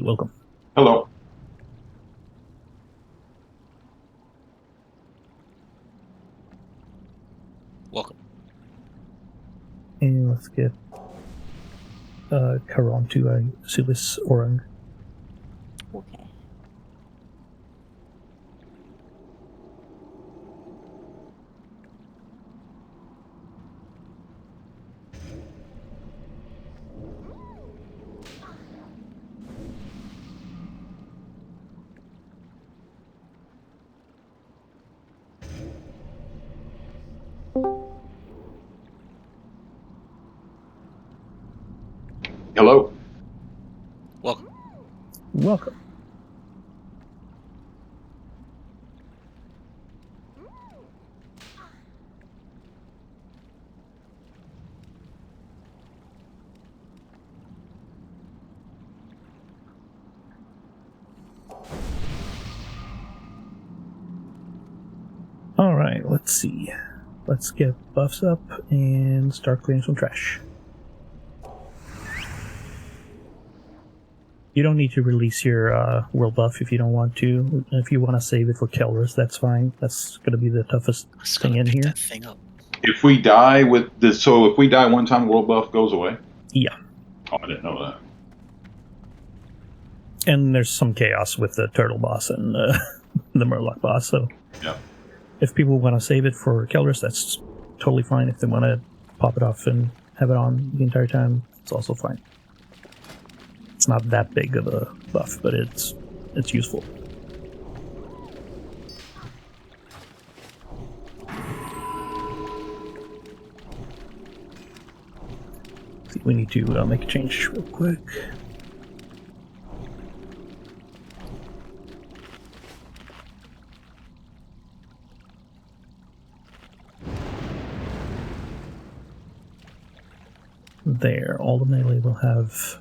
welcome. Hello. Welcome. And let's get Karon to Silis Orang. Okay. Hello. Welcome. Welcome. All right, let's see. Let's get buffs up and start clearing some trash. You don't need to release your world buff if you don't want to. If you want to save it for Kelris, that's fine. That's going to be the toughest thing in here. That thing up. If we die with this, so if we die one time, world buff goes away? Yeah. Oh, I didn't know that. And there's some chaos with the turtle boss and the Murloc boss, so Yeah. if people want to save it for Kelris, that's totally fine. If they want to pop it off and have it on the entire time, it's also fine. It's not that big of a buff, but it's useful. See, we need to make a change real quick. There, all the melee will have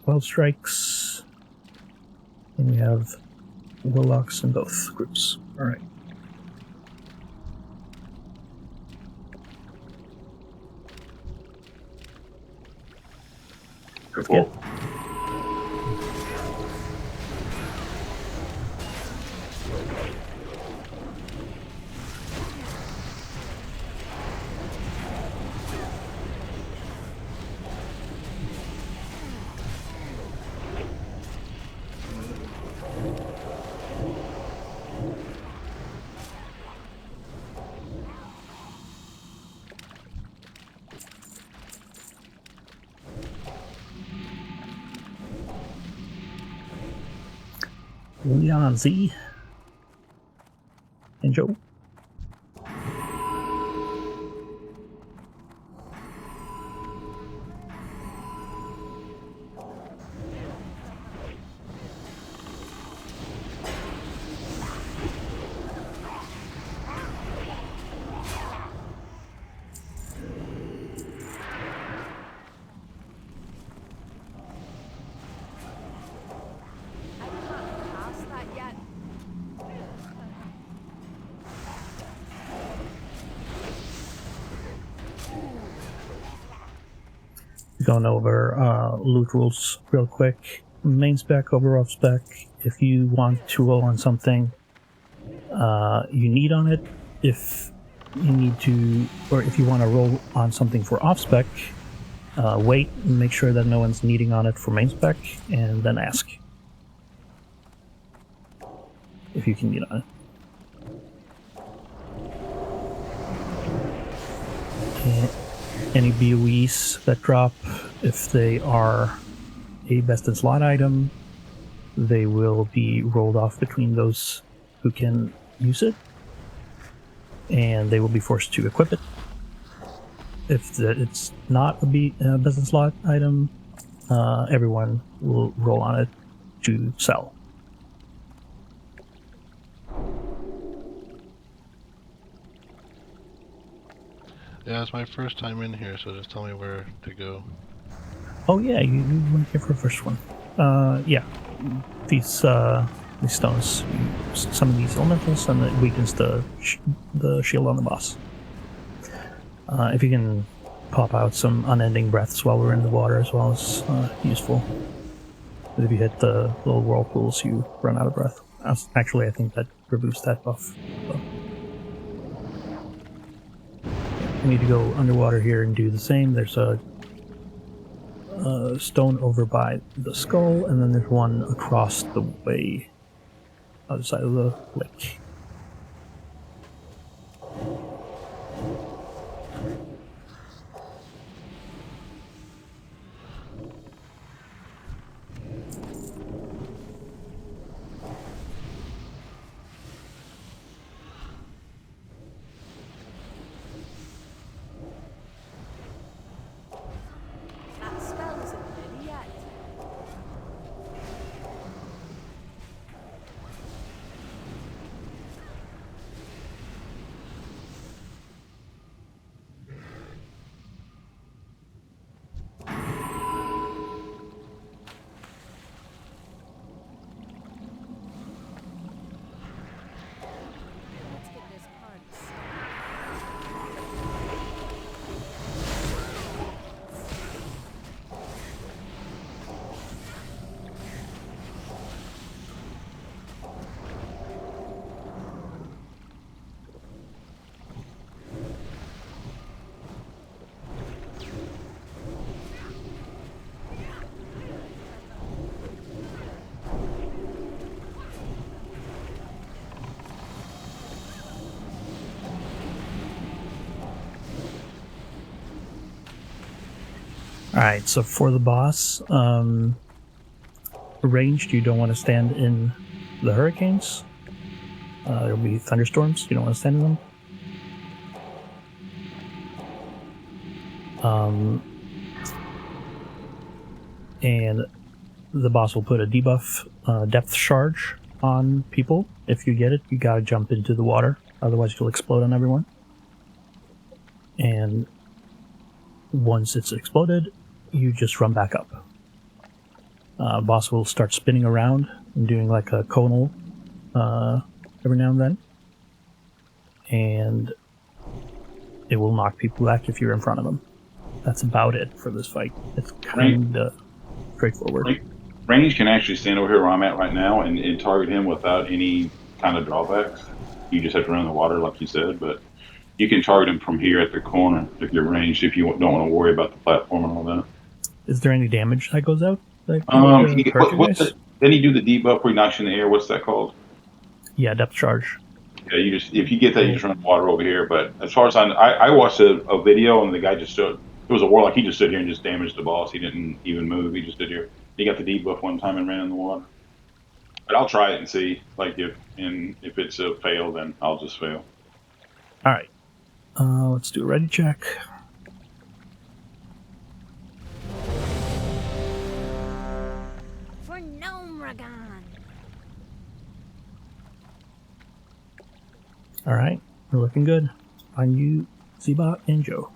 12 strikes, and we have warlocks in both groups. Alright. Cool. Leon Z. And Joe. Going over loot rules real quick. Main spec over off spec. If you want to roll on something, you need on it. If you need to, or if you want to roll on something for off spec, wait and make sure that no one's needing on it for main spec, and then ask if you can get on it. And any BOEs that drop, if they are a best in slot item, they will be rolled off between those who can use it, and they will be forced to equip it. If it's not a best in slot item, everyone will roll on it to sell. Yeah, it's my first time in here, so just tell me where to go. Oh yeah, you went here for the first one. Yeah, these stones, some of these elementals, and it weakens the shield on the boss. If you can pop out some unending breaths while we're in the water as well, is useful. If you hit the little whirlpools, you run out of breath. Actually, I think that removes that buff. So. We need to go underwater here and do the same. There's a stone over by the skull, and then there's one across the way, other side of the lake. That spell isn't ready yet. Let's get this card started. Alright, so for the boss, ranged, you don't want to stand in the hurricanes. There'll be thunderstorms, you don't want to stand in them. And the boss will put a debuff depth charge on people. If you get it, you gotta jump into the water, otherwise you'll explode on everyone. And once it's exploded, you just run back up. Boss will start spinning around and doing like a conal every now and then. And it will knock people back if you're in front of them. That's about it for this fight. It's kind of straightforward. Range can actually stand over here where I'm at right now and target him without any kind of drawbacks. You just have to run in the water, like you said, but you can target him from here at the corner if you're ranged, if you don't want to worry about the platform and all that. Is there any damage that goes out? Like, Then he do the debuff where he knocks you in the air. What's that called? Yeah, depth charge. Yeah, you just if you get that, you just run water over here. But as far as I watched a video and the guy just stood. It was a warlock. He just stood here and just damaged the boss. He didn't even move. He just stood here. He got the debuff one time and ran in the water. But I'll try it and see. Like if it's a fail, then I'll just fail. All right. Let's do a ready check. For Gnomragan. All right, we're looking good. On you, Zebot and Joe.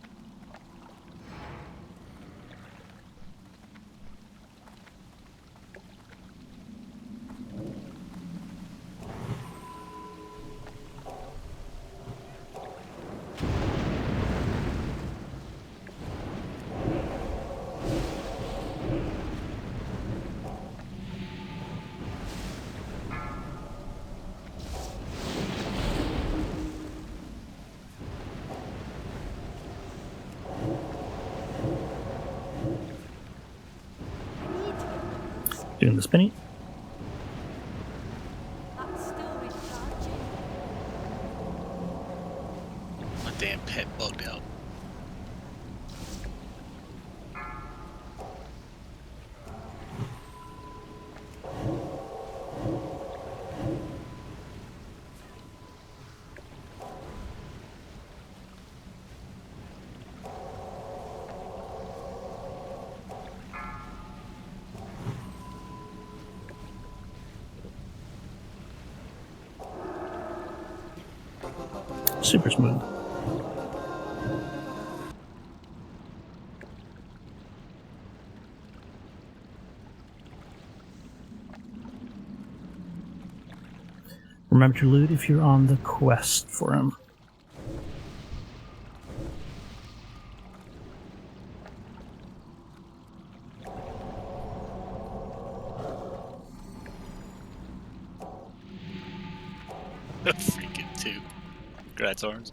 Doing the spinny. That's still recharging. My damn pet bugged out. Super smooth. Remember to loot if you're on the quest for him. Freaking 2. Congrats, Arms.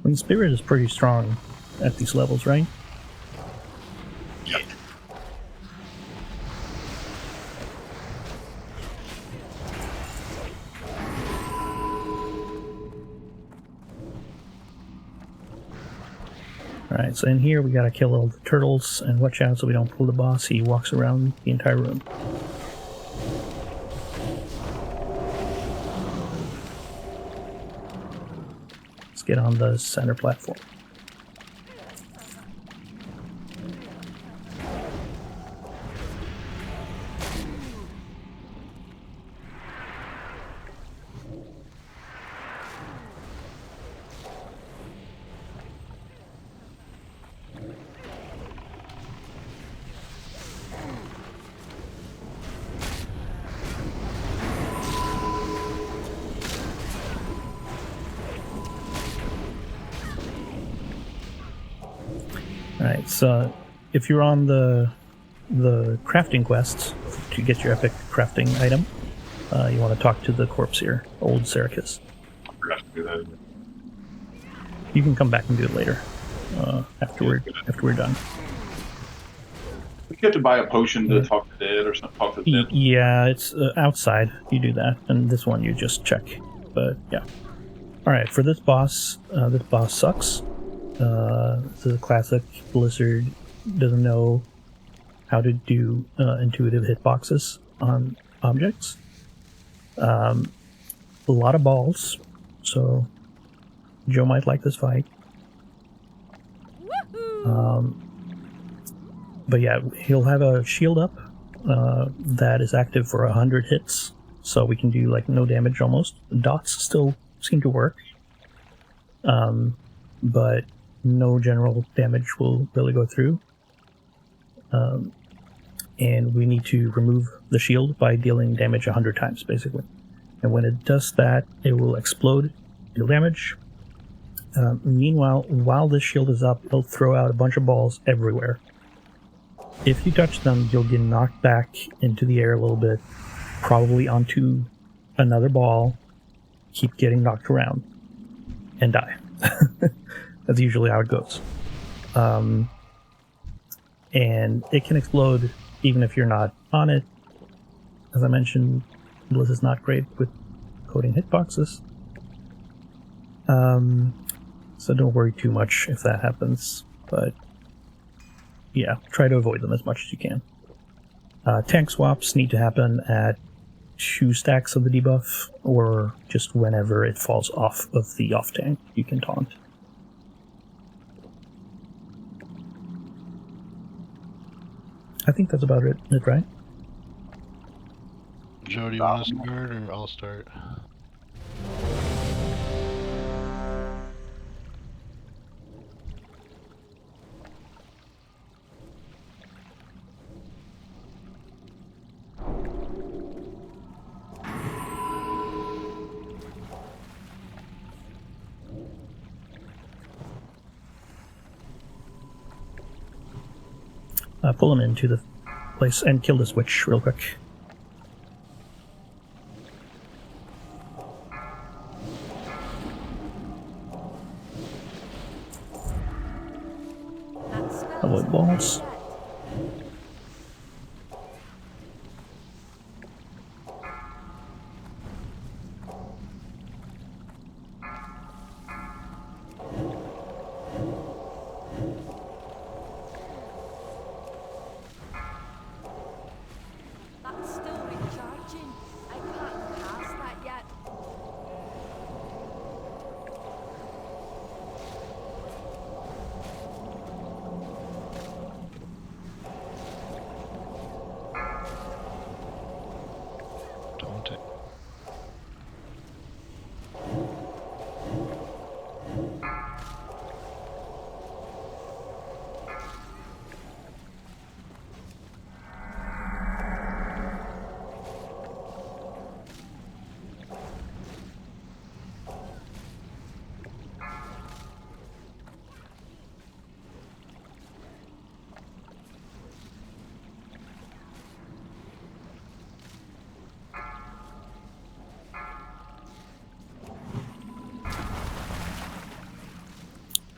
And Spirit is pretty strong at these levels, right? Yeah. Alright, so in here we gotta kill all the turtles and watch out so we don't pull the boss. He walks around the entire room. Let's get on the center platform. Alright, so if you're on the crafting quests to get your epic crafting item, you want to talk to the corpse here, old Sericus. I forgot to do that. You can come back and do it later, after we're done. We have to buy a potion to talk to dead or something. Talk to the dead. Yeah, it's outside. You do that, and this one you just check. But yeah. All right, for this boss sucks. This is a classic Blizzard. Doesn't know how to do intuitive hitboxes on objects. A lot of balls, so Joe might like this fight. But yeah, he'll have a shield up that is active for 100 hits, so we can do like no damage almost. Dots still seem to work, but no general damage will really go through. And we need to remove the shield by dealing damage 100 times, basically. And when it does that, it will explode, deal damage. Meanwhile, while this shield is up, it'll throw out a bunch of balls everywhere. If you touch them, you'll get knocked back into the air a little bit, probably onto another ball, keep getting knocked around, and die. That's usually how it goes. And it can explode even if you're not on it. As I mentioned, Blizz is not great with coding hitboxes. So don't worry too much if that happens. But yeah, try to avoid them as much as you can. Tank swaps need to happen at 2 stacks of the debuff, or just whenever it falls off of the off tank, you can taunt. I think that's about it, right? Joe, do you want to start or I'll start? Pull him into the place and kill this witch real quick. That spell Avoid is balls. dead. tank.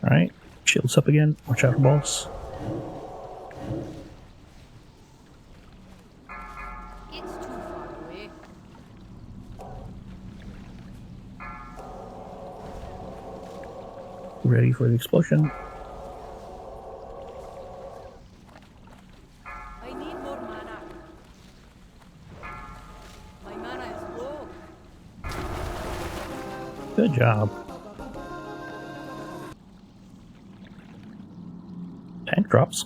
Alright, shields up again. Watch out for balls. It's too far away. Ready for the explosion. I need more mana. My mana is low. Good job. Tank drops.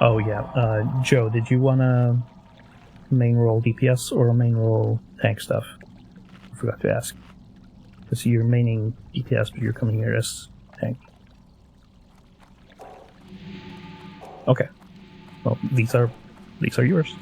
Oh yeah, Joe, did you want to main roll DPS or main roll tank stuff? I forgot to ask. Because you're maining DPS, but you're coming here as tank. Okay. Well, these are yours.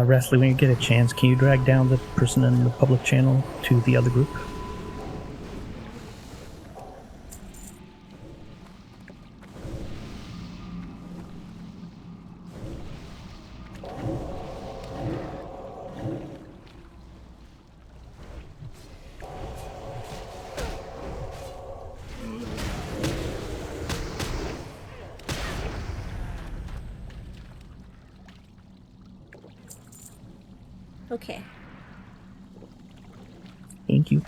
Wrestler, when you get a chance, can you drag down the person in the public channel to the other group? Okay. Thank you.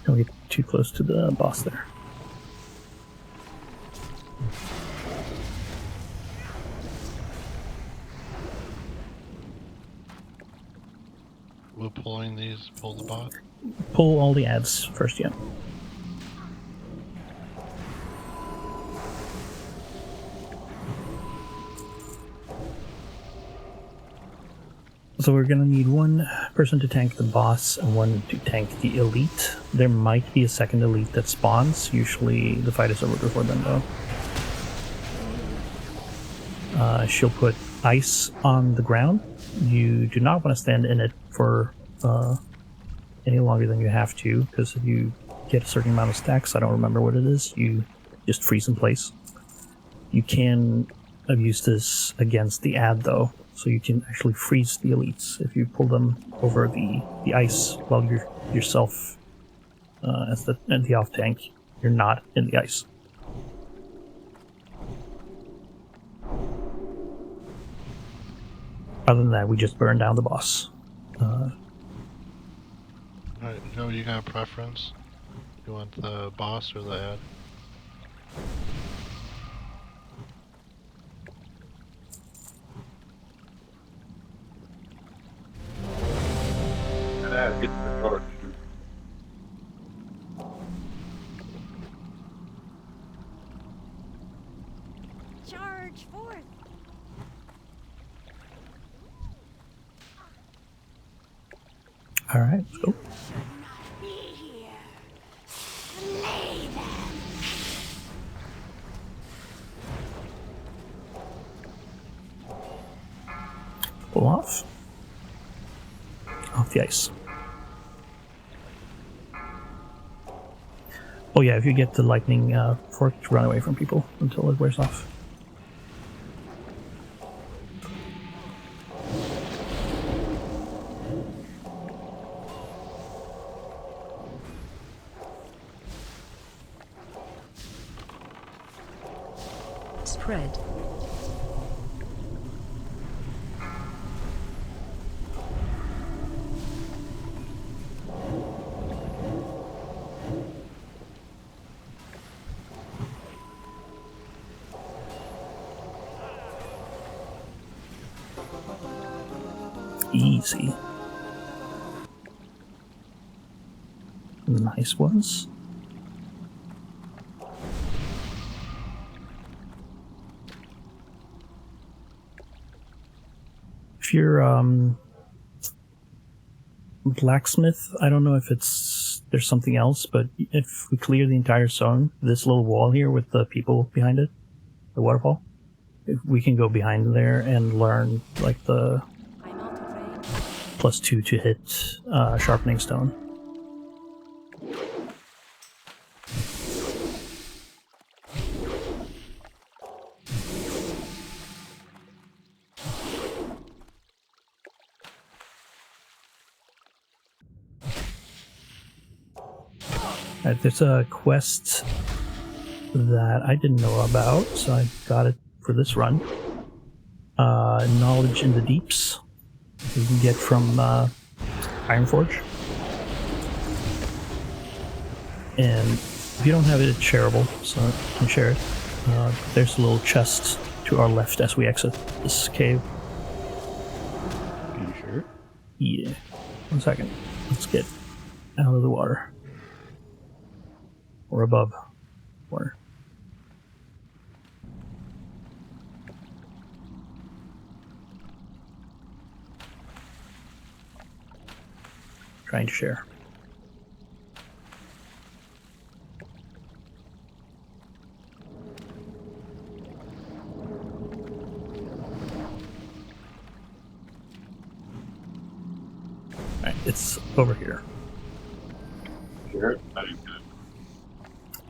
Don't get too close to the boss there. Will pulling these pull the bot? Pull all the ads first, yeah. So we're gonna need one person to tank the boss and one to tank the elite. There might be a second elite that spawns. Usually the fight is over before then, though. She'll put ice on the ground. You do not want to stand in it for any longer than you have to, because if you get a certain amount of stacks, I don't remember what it is, you just freeze in place. You can abuse this against the ad, though. So you can actually freeze the elites if you pull them over the ice while you're yourself as the off tank. You're not in the ice. Other than that, we just burn down the boss. Alright, Joe, you got a preference? You want the boss or the ad? All right, let's go. Pull off the ice. Oh yeah, if you get the lightning fork, run away from people until it wears off. Spread. Easy. Nice ones. If you're blacksmith, I don't know if there's something else, but if we clear the entire zone, this little wall here with the people behind it, the waterfall, if we can go behind there and learn like the I'm out of range. +2 to hit sharpening stone. There's a quest that I didn't know about, so I got it for this run. Knowledge in the Deeps. You can get from Ironforge. And if you don't have it, it's shareable, so you can share it. There's a little chest to our left as we exit this cave. Are you sure? Yeah. 1 second. Let's get out of the water. Or above water. Trying to share. Alright, it's over here. Sure. That is good.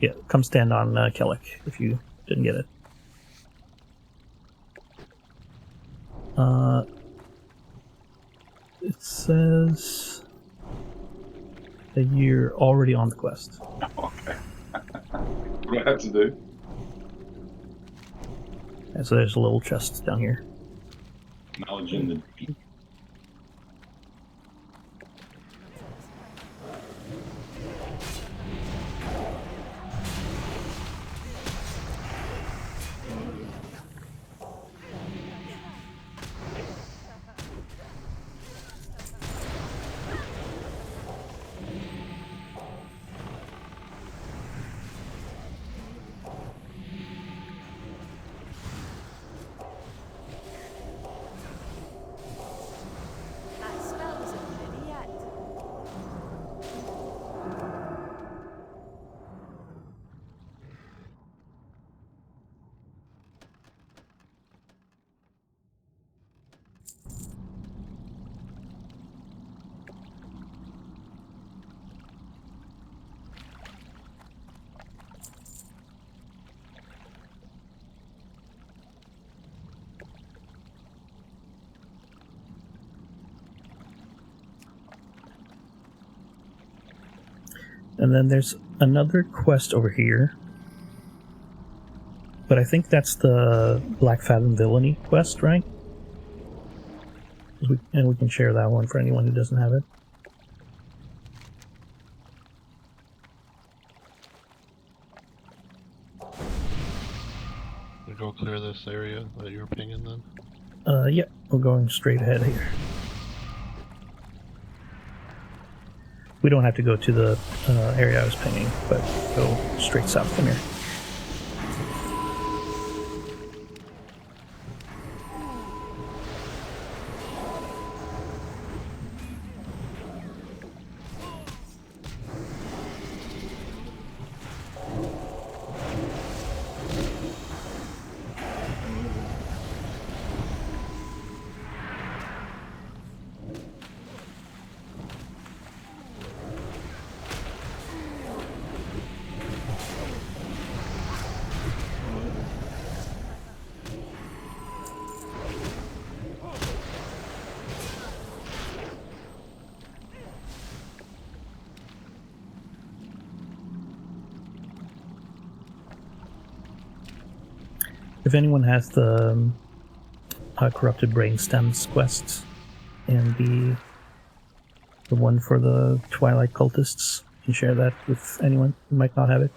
Yeah, come stand on Kellic if you didn't get it. It says that you're already on the quest. Okay. What do I have to do? And so there's a little chest down here. Knowledge in the deep. That spell isn't ready yet. And then there's another quest over here. But I think that's the Blackfathom Villainy quest, right? And we can share that one for anyone who doesn't have it. We go clear this area that you're pinging then? Yeah, we're going straight ahead here. We don't have to go to the area I was pinging, but go straight south from here. If anyone has the Corrupted Brainstems quest and the one for the Twilight cultists, you can share that with anyone who might not have it.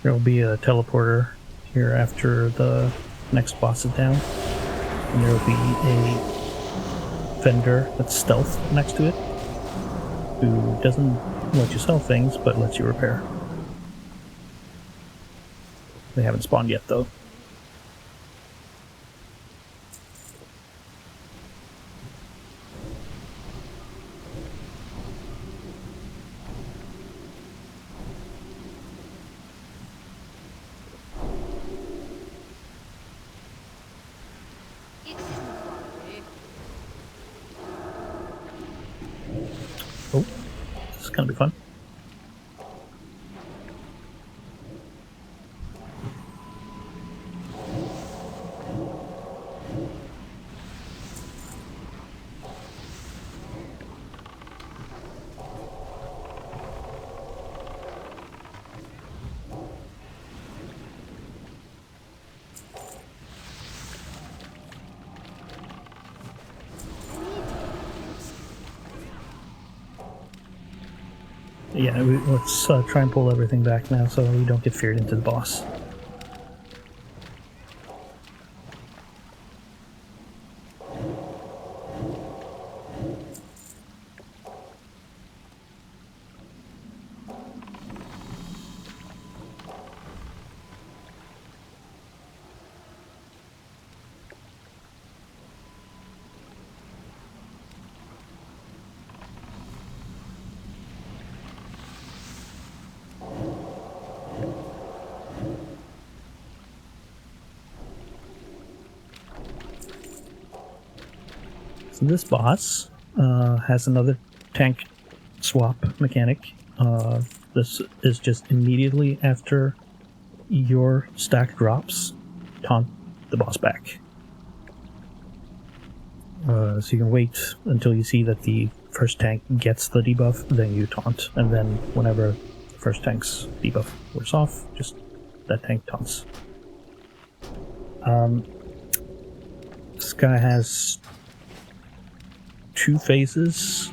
There will be a teleporter here after the next boss is down. And there will be a vendor that's stealth next to it, who doesn't let you sell things, but lets you repair. They haven't spawned yet, though. Oh, this is gonna be fun. Yeah, let's try and pull everything back now so we don't get feared into the boss. So this boss has another tank swap mechanic. This is just immediately after your stack drops, taunt the boss back. So you can wait until you see that the first tank gets the debuff, then you taunt. And then whenever the first tank's debuff wears off, just that tank taunts. This guy has 2 phases.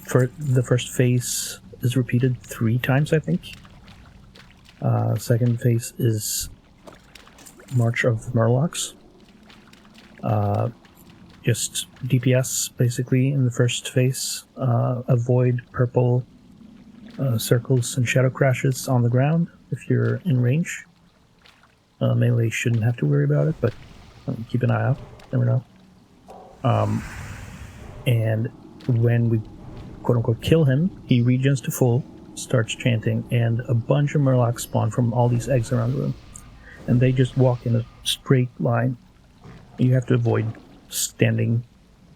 For the first phase is repeated 3 times, I think. Second phase is March of the Murlocs. Just DPS, basically, in the first phase. Avoid purple circles and shadow crashes on the ground if you're in range. Melee shouldn't have to worry about it, but keep an eye out. Never know. And when we quote-unquote kill him, he regens to full, starts chanting, and a bunch of Murlocs spawn from all these eggs around the room. And they just walk in a straight line. You have to avoid standing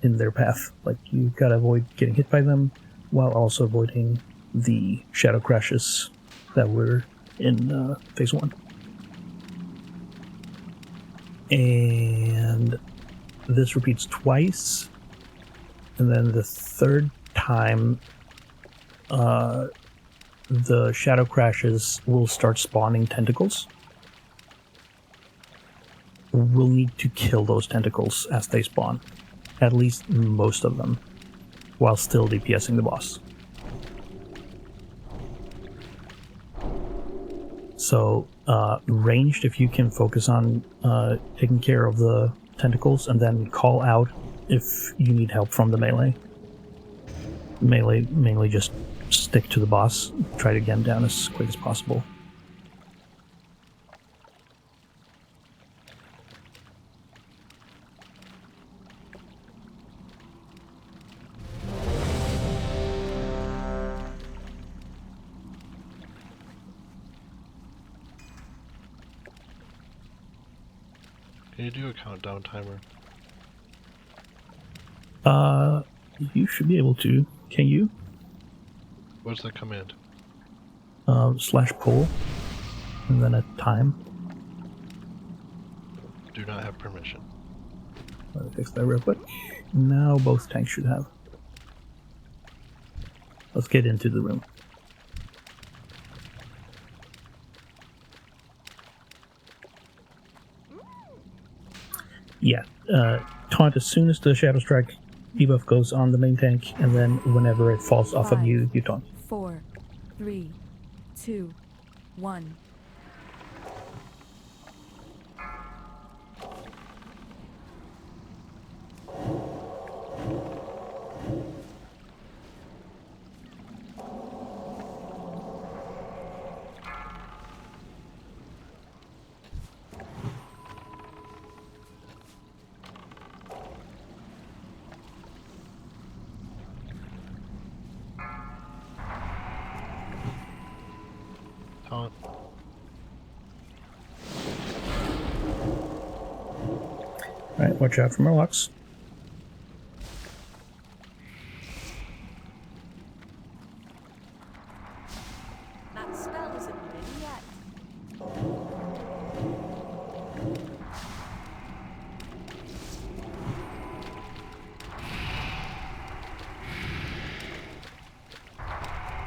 in their path. Like, you gotta avoid getting hit by them, while also avoiding the shadow crashes that were in phase 1. And this repeats twice, and then the third time the shadow crashes will start spawning tentacles. We'll need to kill those tentacles as they spawn, at least most of them, while still DPSing the boss. So ranged, if you can focus on taking care of the tentacles and then call out if you need help from the melee. Melee, mainly just stick to the boss, try to get him down as quick as possible. Can you do a countdown timer? You should be able to. Can you? What's the command? /pull, and then a time. Do not have permission. Let me fix that real quick. Now both tanks should have. Let's get into the room. Yeah, taunt as soon as the Shadow Strike debuff goes on the main tank, and then whenever it falls off of you, you taunt. 4, 3, 2, 1. Taunt. Alright, watch out for Murlocs. That spell isn't ready yet.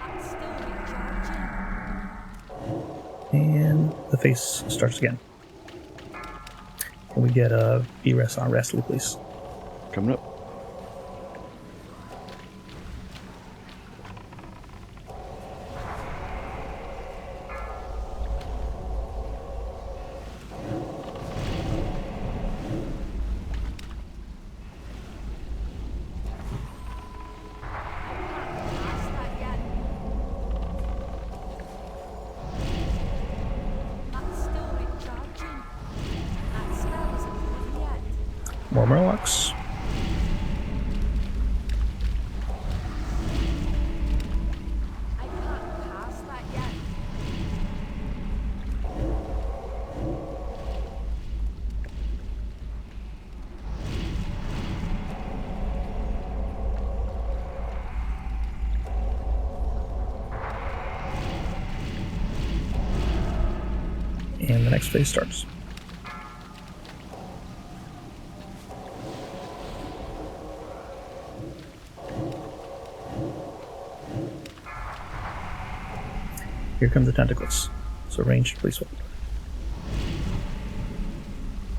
That's still recharging. And the face starts again. Can we get a B-Rest on Wrestler, please? Coming up. That's that yet. That's still recharging. That spell isn't ready yet. More Murlocs. I can't cast that yet. And the next phase starts. here come the tentacles. So ranged, please hold.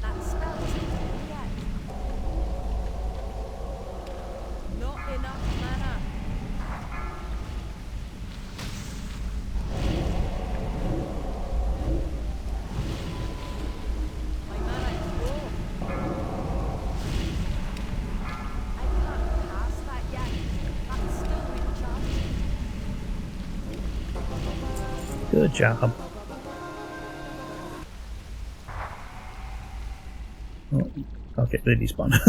That spell isn't over yet. Not enough mana. My mana is low. I can't cast that yet. That's still recharging. Good job. Oh, okay, they despawn. I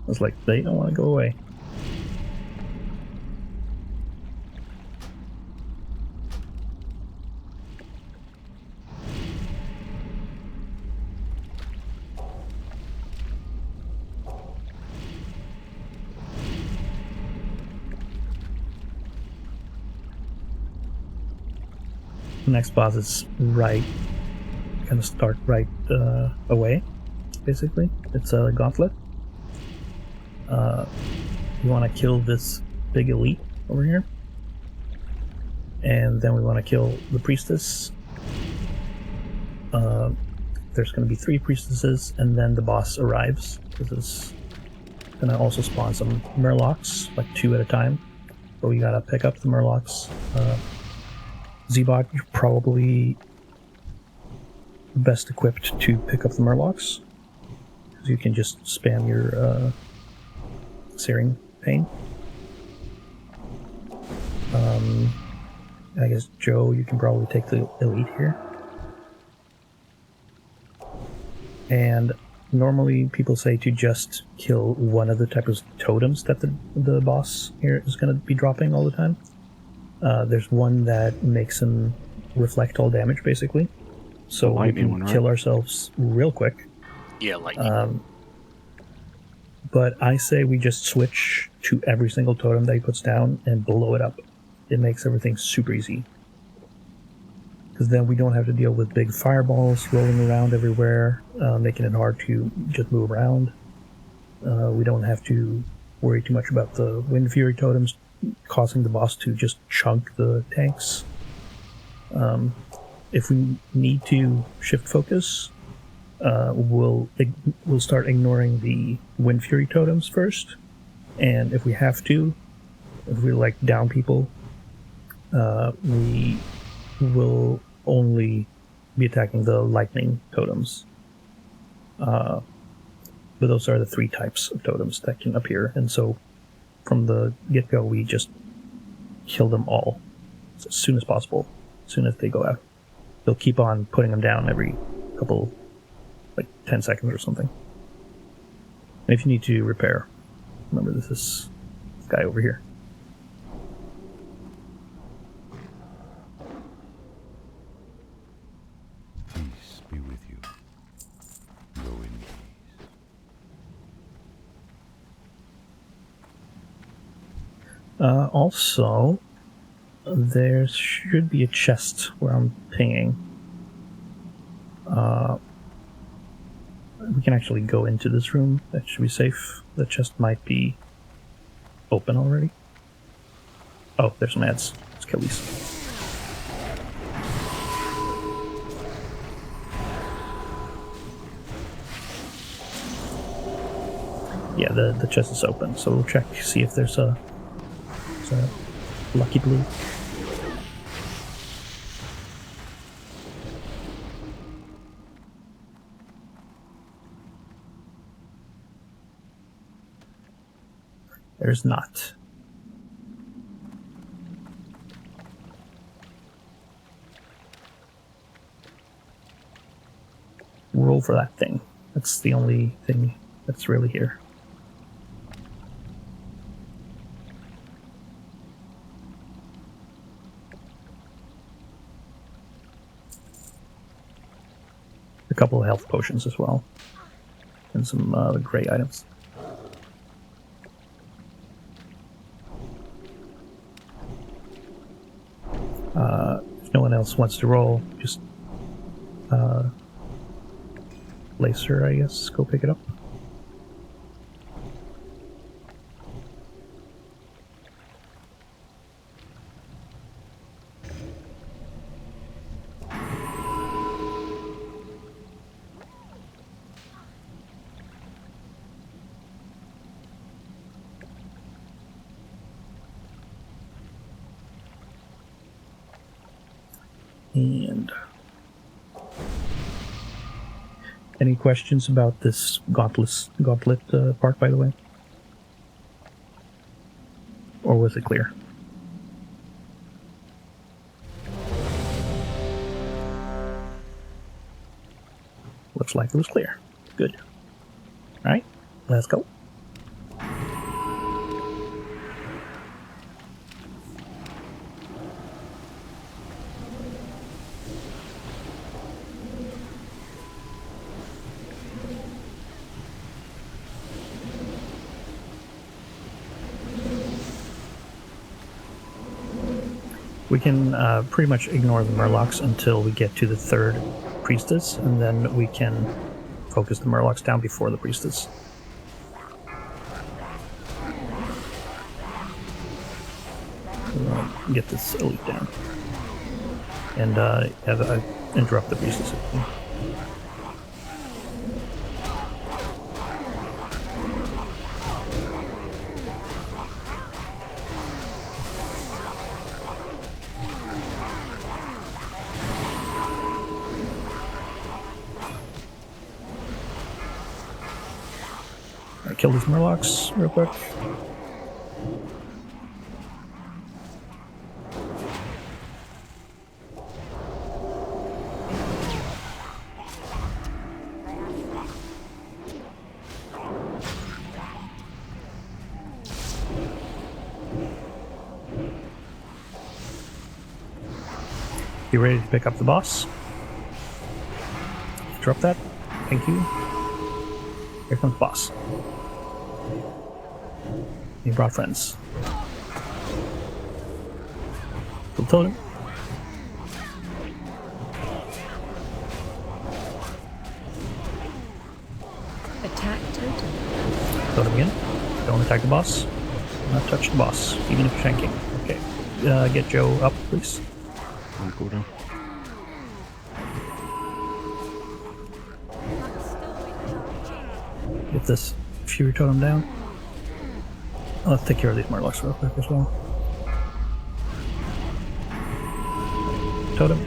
was like, they don't want to go away. The next boss is right, kind of start right away, basically. It's a gauntlet. You want to kill this big elite over here. And then we want to kill the priestess. There's going to be 3 priestesses, and then the boss arrives. This is going to also spawn some murlocs, like 2 at a time. But we gotta pick up the murlocs. Z-Bot, you're probably best equipped to pick up the murlocs, because you can just spam your Searing Pain. I guess Joe, you can probably take the elite here. And normally people say to just kill one of the type of totems that the boss here is going to be dropping all the time. There's one that makes him reflect all damage, basically. So we can kill ourselves real quick. Yeah, lightning. But I say we just switch to every single totem that he puts down and blow it up. It makes everything super easy. Because then we don't have to deal with big fireballs rolling around everywhere, making it hard to just move around. We don't have to worry too much about the Wind Fury totems causing the boss to just chunk the tanks. If we need to shift focus, we'll start ignoring the Wind Fury totems first, and if we have to, if we like down people, we will only be attacking the lightning totems. But those are the 3 types of totems that can appear, and so from the get-go we just kill them all as soon as possible, as soon as they go out. They'll keep on putting them down every couple, like 10 seconds or something. And if you need to repair, remember this guy over here. Peace be with you. Go in peace. Also, there should be a chest where I'm pinging. We can actually go into this room. That should be safe. The chest might be open already. Oh, there's some ads. It's Kelris. Yeah, the chest is open, so we'll check, see if there's a lucky blue. There's not. Roll for that thing. That's the only thing that's really here. A couple of health potions as well. And some gray items. If no one else wants to roll, just Lacer, I guess, go pick it up. And any questions about this gauntlet part, by the way? Or was it clear? Looks like it was clear. Good. Alright, let's go. We can pretty much ignore the Murlocs until we get to the third priestess, and then we can focus the Murlocs down before the priestess. We'll get this elite down. And interrupt the priestess. Kill these Murlocs real quick. Be ready to pick up the boss. Drop that. Thank you. Here comes the boss. He brought friends. Full totem. Attack totem. Totem again. Don't attack the boss. Do not touch the boss, even if you're shanking. Okay. Get Joe up, please. I'll go down. Get this Fury Totem down. Let's take care of these Murlocs real quick as well. Totem.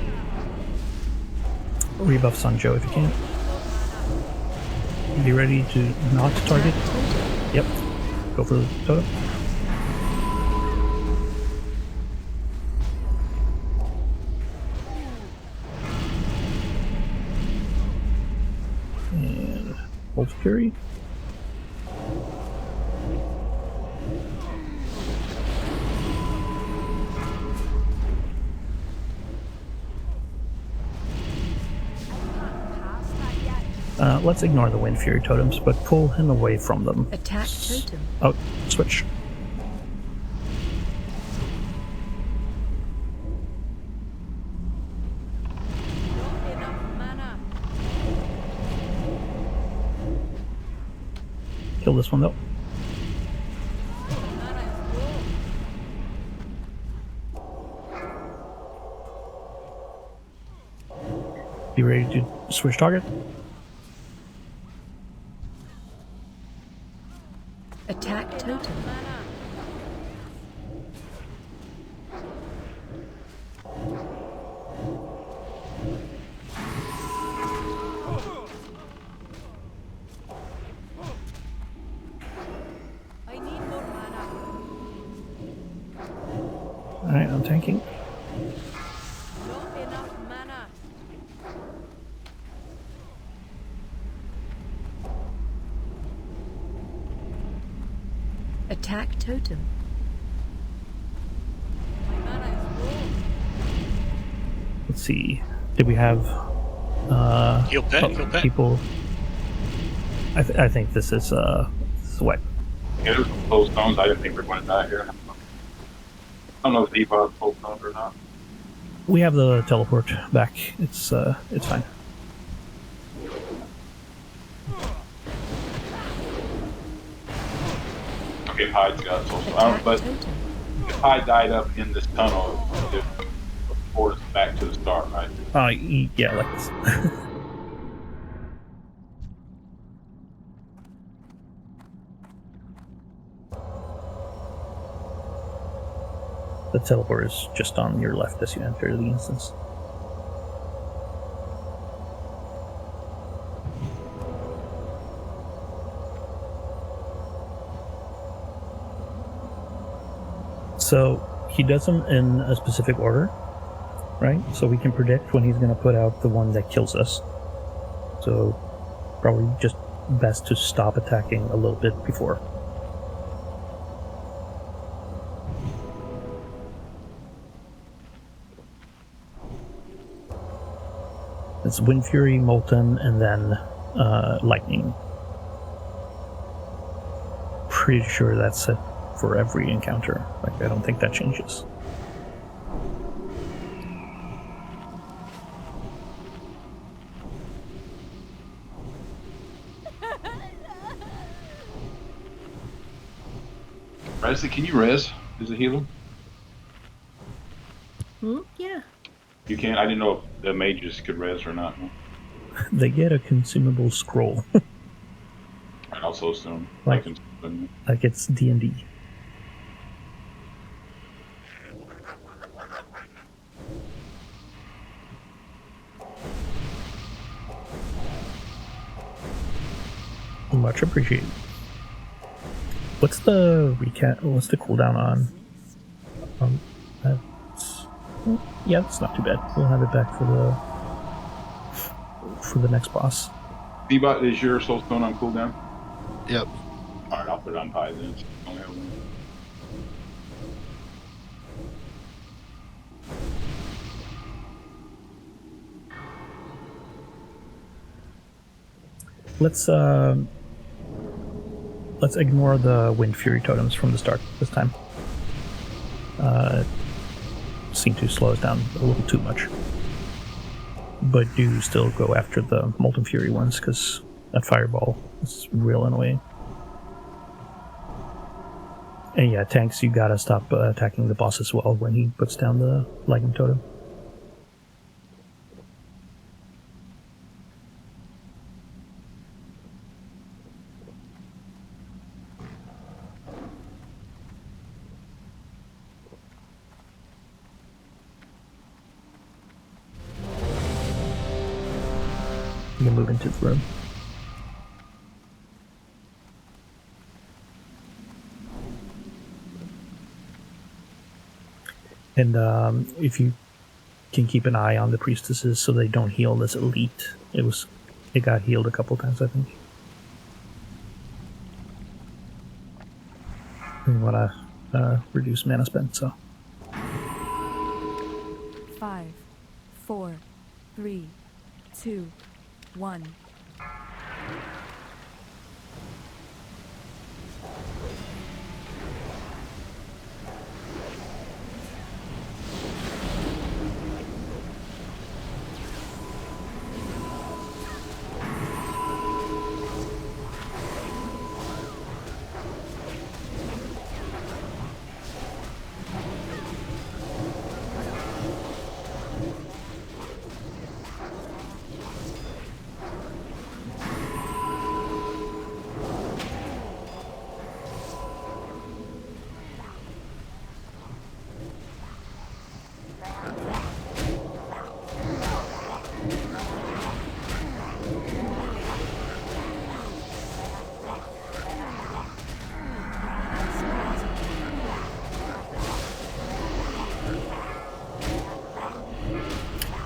Rebuffs on Joe if you can. Be ready to not target. Yep. Go for the totem. And Bolt Fury. Let's ignore the Wind Fury totems, but pull him away from them. Attack totem. Oh, switch. Not enough mana. Kill this one though. Mana is low. Be ready to switch target. Attack totem. Mana. I need more mana. Alright, I'm tanking. Not enough mana. Attack totem. My mana is low. Let's see. Did we have Heal pet. people? I think this is sweat. Yeah, there's some full stones. I didn't think we were going to die here. I don't know if the Eva is full stones or not. We have the teleport back. It's fine. Okay, Hyde's got full stones. Attack But totem. if Hyde died up in this tunnel, it brought us back to the start, right? Yeah, like this. The teleport is just on your left as you enter the instance. So he does them in a specific order, right? So we can predict when he's going to put out the one that kills us. So probably just best to stop attacking a little bit before. It's Wind Fury, Molten, and then Lightning. Pretty sure that's it for every encounter. Like, I don't think that changes. Res it? Can you res? Is it healer? Yeah. You can. I didn't know if the mages could res or not. They get a consumable scroll. And also some Like it's D&D. Much appreciated. What's the cooldown on? Yeah, that's not too bad. We'll have it back for the next boss. Bebot, is your soulstone on cooldown? Yep. Alright, I'll put it on high then. It's only have one. Let's ignore the Wind Fury totems from the start this time. Seem to slow us down a little too much. But do still go after the Molten Fury ones, because that fireball is real annoying. And yeah, tanks, you gotta stop attacking the boss as well when he puts down the lightning totem. You can move into the room. And if you can keep an eye on the priestesses so they don't heal this elite. It got healed a couple times, I think. You want to reduce mana spent, so. 5, 4, 3, 2, 1.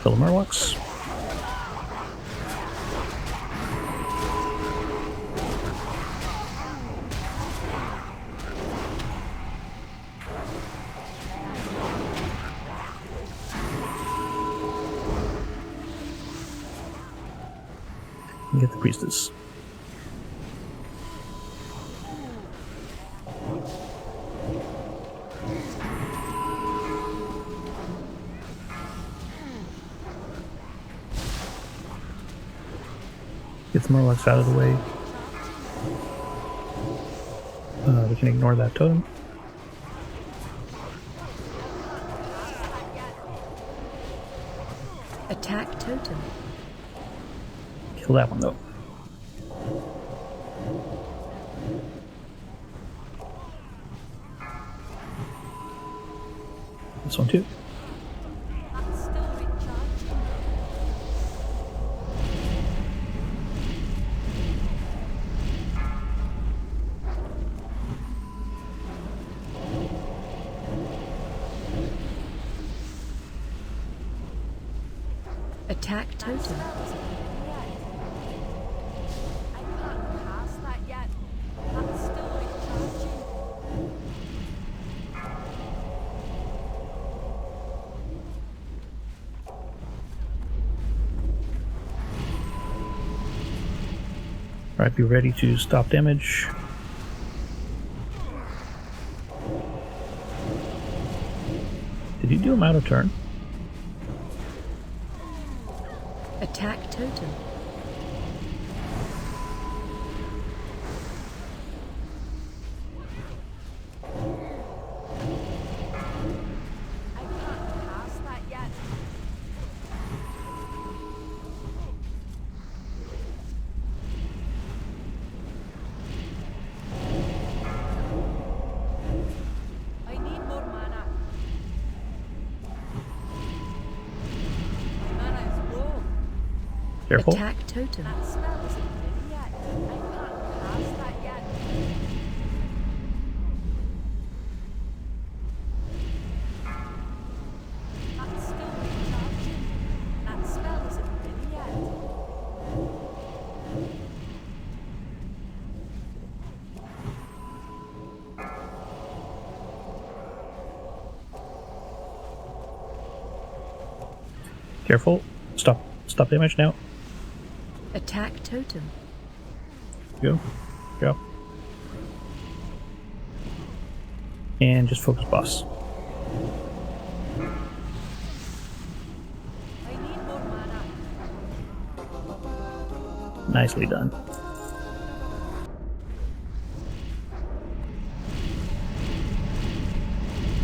Kill the Murlocs. And get the priestess. Get the Murlocs out of the way. We can ignore that totem. Attack totem. Kill that one though. This one too. I'm still recharging. Attack totem. Spell's not yet. I can't cast that yet. That's still recharging. Alright, be ready to stop damage. Did you do him out of turn? Attack totem. I can't cast that yet. I need more mana. My mana is low. Careful. Attack totem. That spell isn't in yet. I can't cast that yet. That's still recharging. That spell isn't in yet. Careful. Stop damage now. Attack totem. Go. And just focus boss. I need more mana. Nicely done.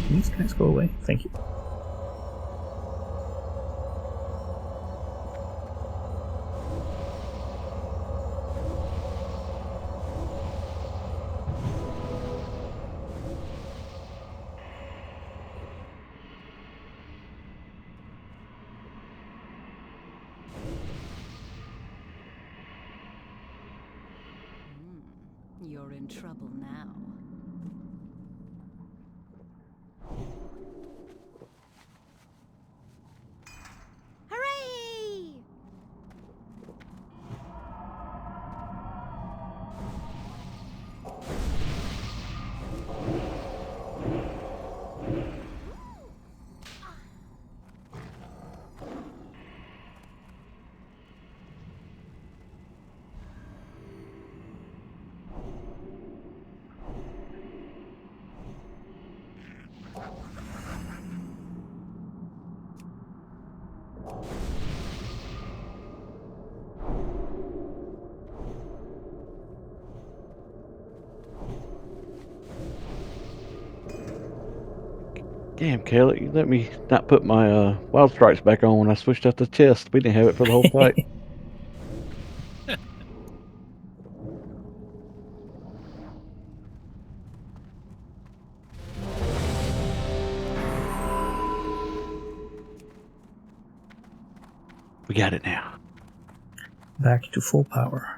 Can these guys go away? Thank you. You're in trouble now. Hooray! Damn, Kelly, you let me not put my wild strikes back on when I switched out the chest. We didn't have it for the whole fight. We got it now. Back to full power.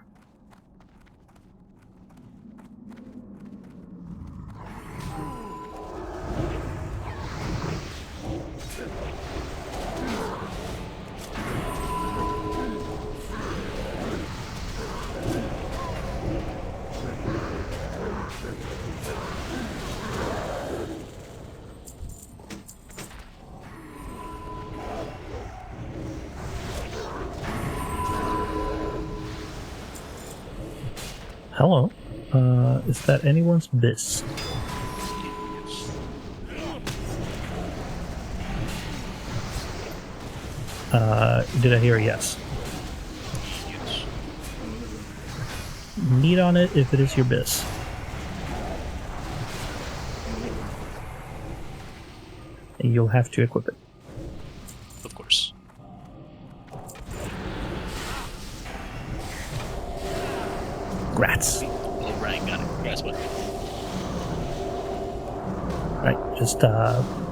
Hello. Is that anyone's bis? Did I hear a yes? Yes. Need on it if it is your bis. And you'll have to equip it. Of course. Grats. Oh, Ryan got it. Congrats, bud. Right, just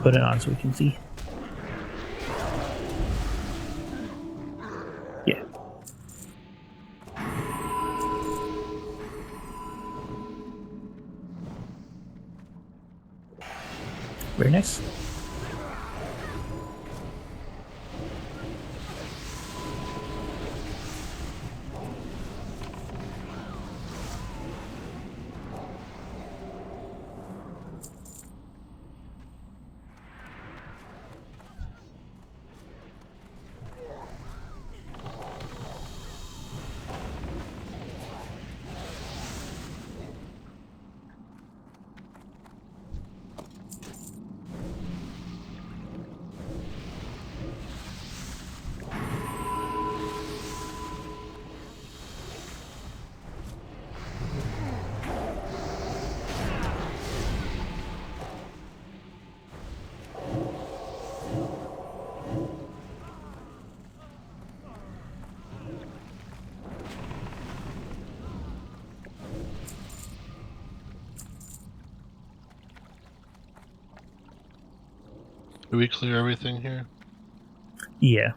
put it on so we can see. Yeah. Very nice. Did we clear everything here? Yeah.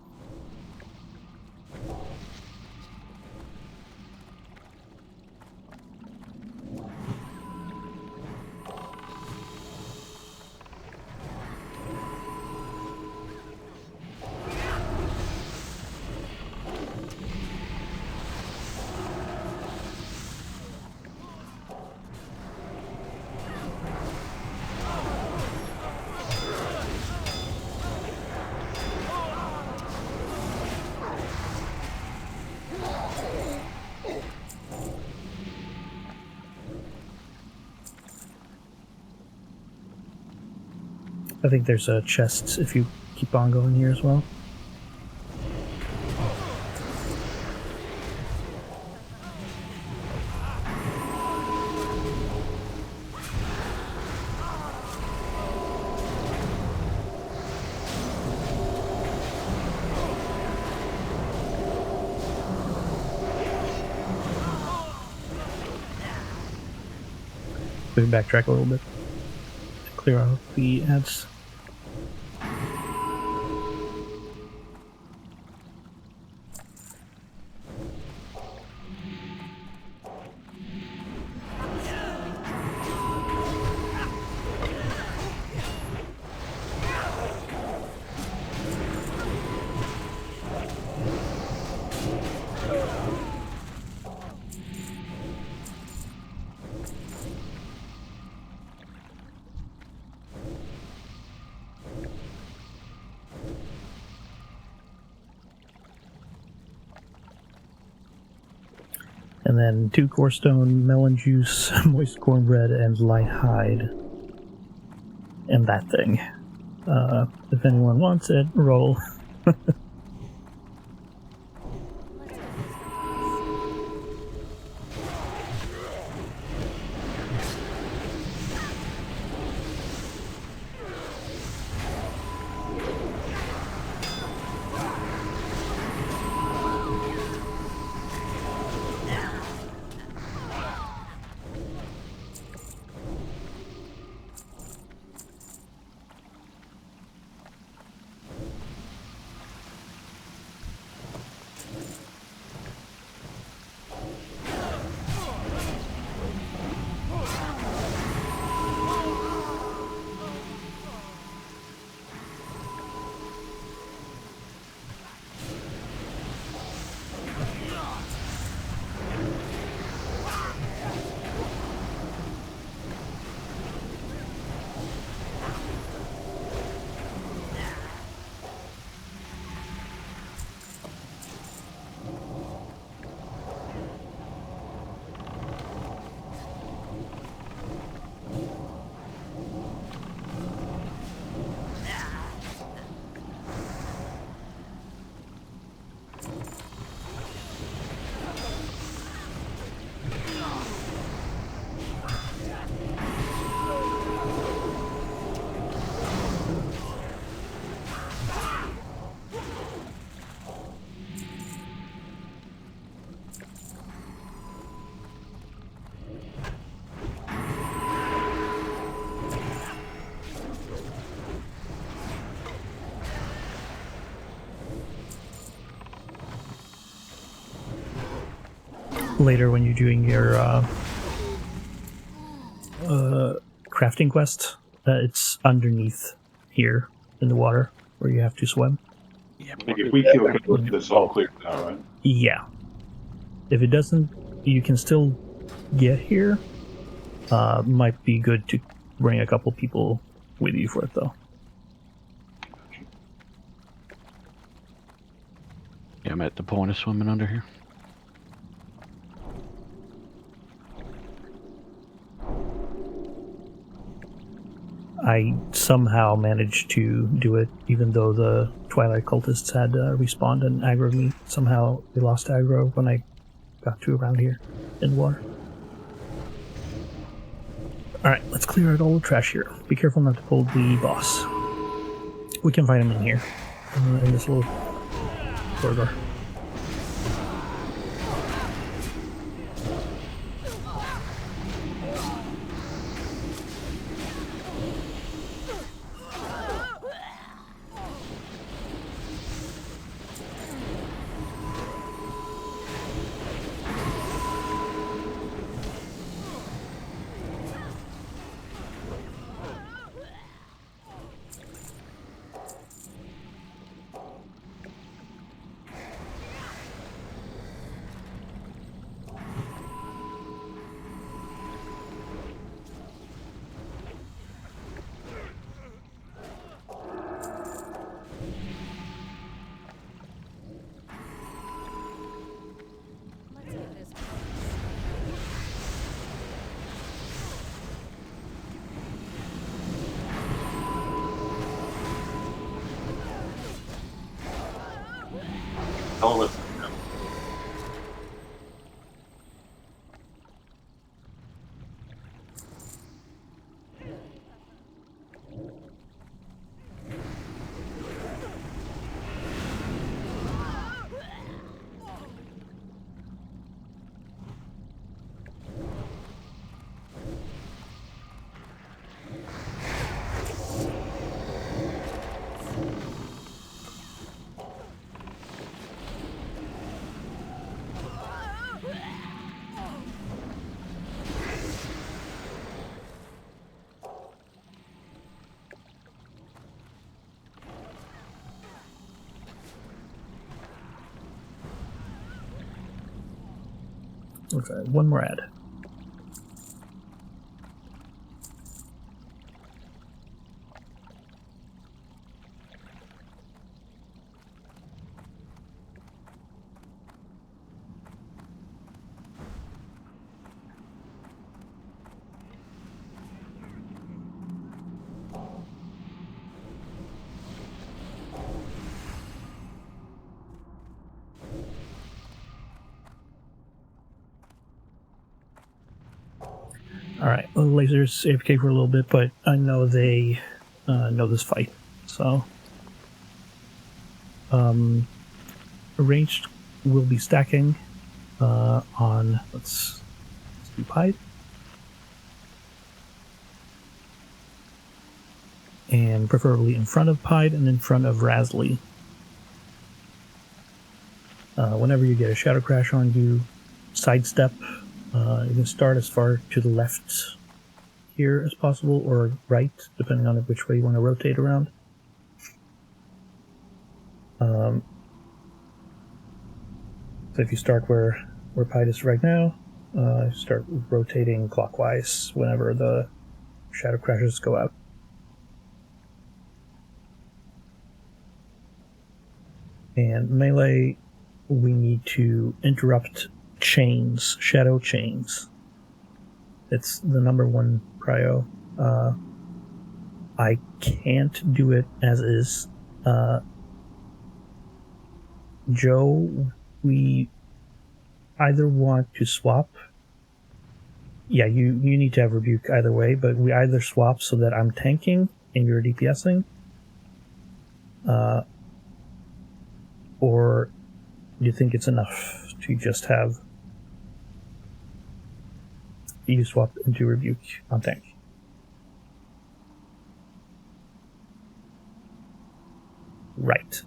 I think there's a chest if you keep on going here as well. We can backtrack a little bit. Clear out the ads. And then 2 core stone, melon juice, moist cornbread, and light hide. And that thing. If anyone wants it, roll. Later when you're doing your crafting quest, it's underneath here in the water where you have to swim. I think if we kill Kelris, this all clears out, right? Yeah. If it doesn't, you can still get here. Might be good to bring a couple people with you for it, though. Yeah, I'm at the point of swimming under here. I somehow managed to do it, even though the Twilight cultists had respawned and aggroed me. Somehow we lost aggro when I got to around here in the water. Alright, let's clear out all the trash here. Be careful not to pull the boss. We can find him in here, in this little corridor. Hell with it. Okay, one more ad. Alright, lasers AFK for a little bit, but I know they know this fight, so... Ranged will be stacking on... Let's do pipe. And preferably in front of Pied and in front of Rasley. Whenever you get a Shadow Crash on you, sidestep. You can start as far to the left here as possible, or right, depending on which way you want to rotate around. So if you start where Pied is right now, start rotating clockwise whenever the Shadow Crashes go out. And melee, we need to interrupt chains, shadow chains. It's the #1 prio. I can't do it as is. Joe, we either want to swap. Yeah, you need to have Rebuke either way, but we either swap so that I'm tanking and you're DPSing, or do you think it's enough to just have you swap into Rebuke on tank? Right.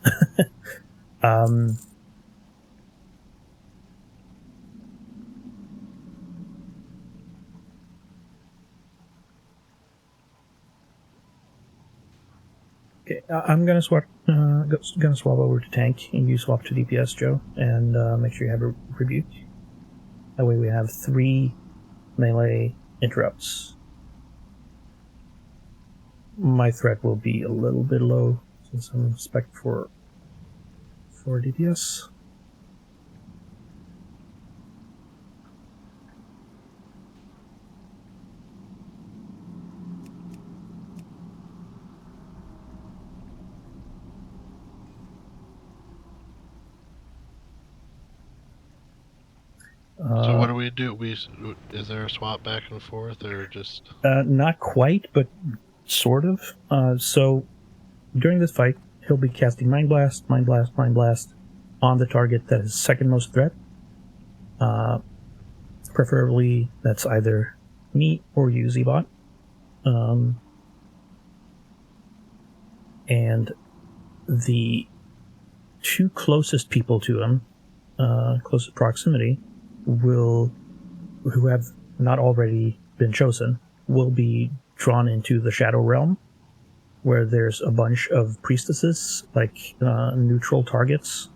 Okay, I'm gonna swap. Gonna swap over to tank, and you swap to DPS, Joe, and make sure you have a Rebuke. That way, we have 3 melee interrupts. My threat will be a little bit low since I'm spec for DPS. So what do we do? Is there a swap back and forth, or just... Not quite, but sort of. So during this fight, he'll be casting Mind Blast, Mind Blast, Mind Blast on the target that is second most threat. Preferably, that's either me or you, Z-Bot. And the 2 closest people to him, closest proximity, who have not already been chosen, will be drawn into the Shadow Realm, where there's a bunch of priestesses, like neutral targets.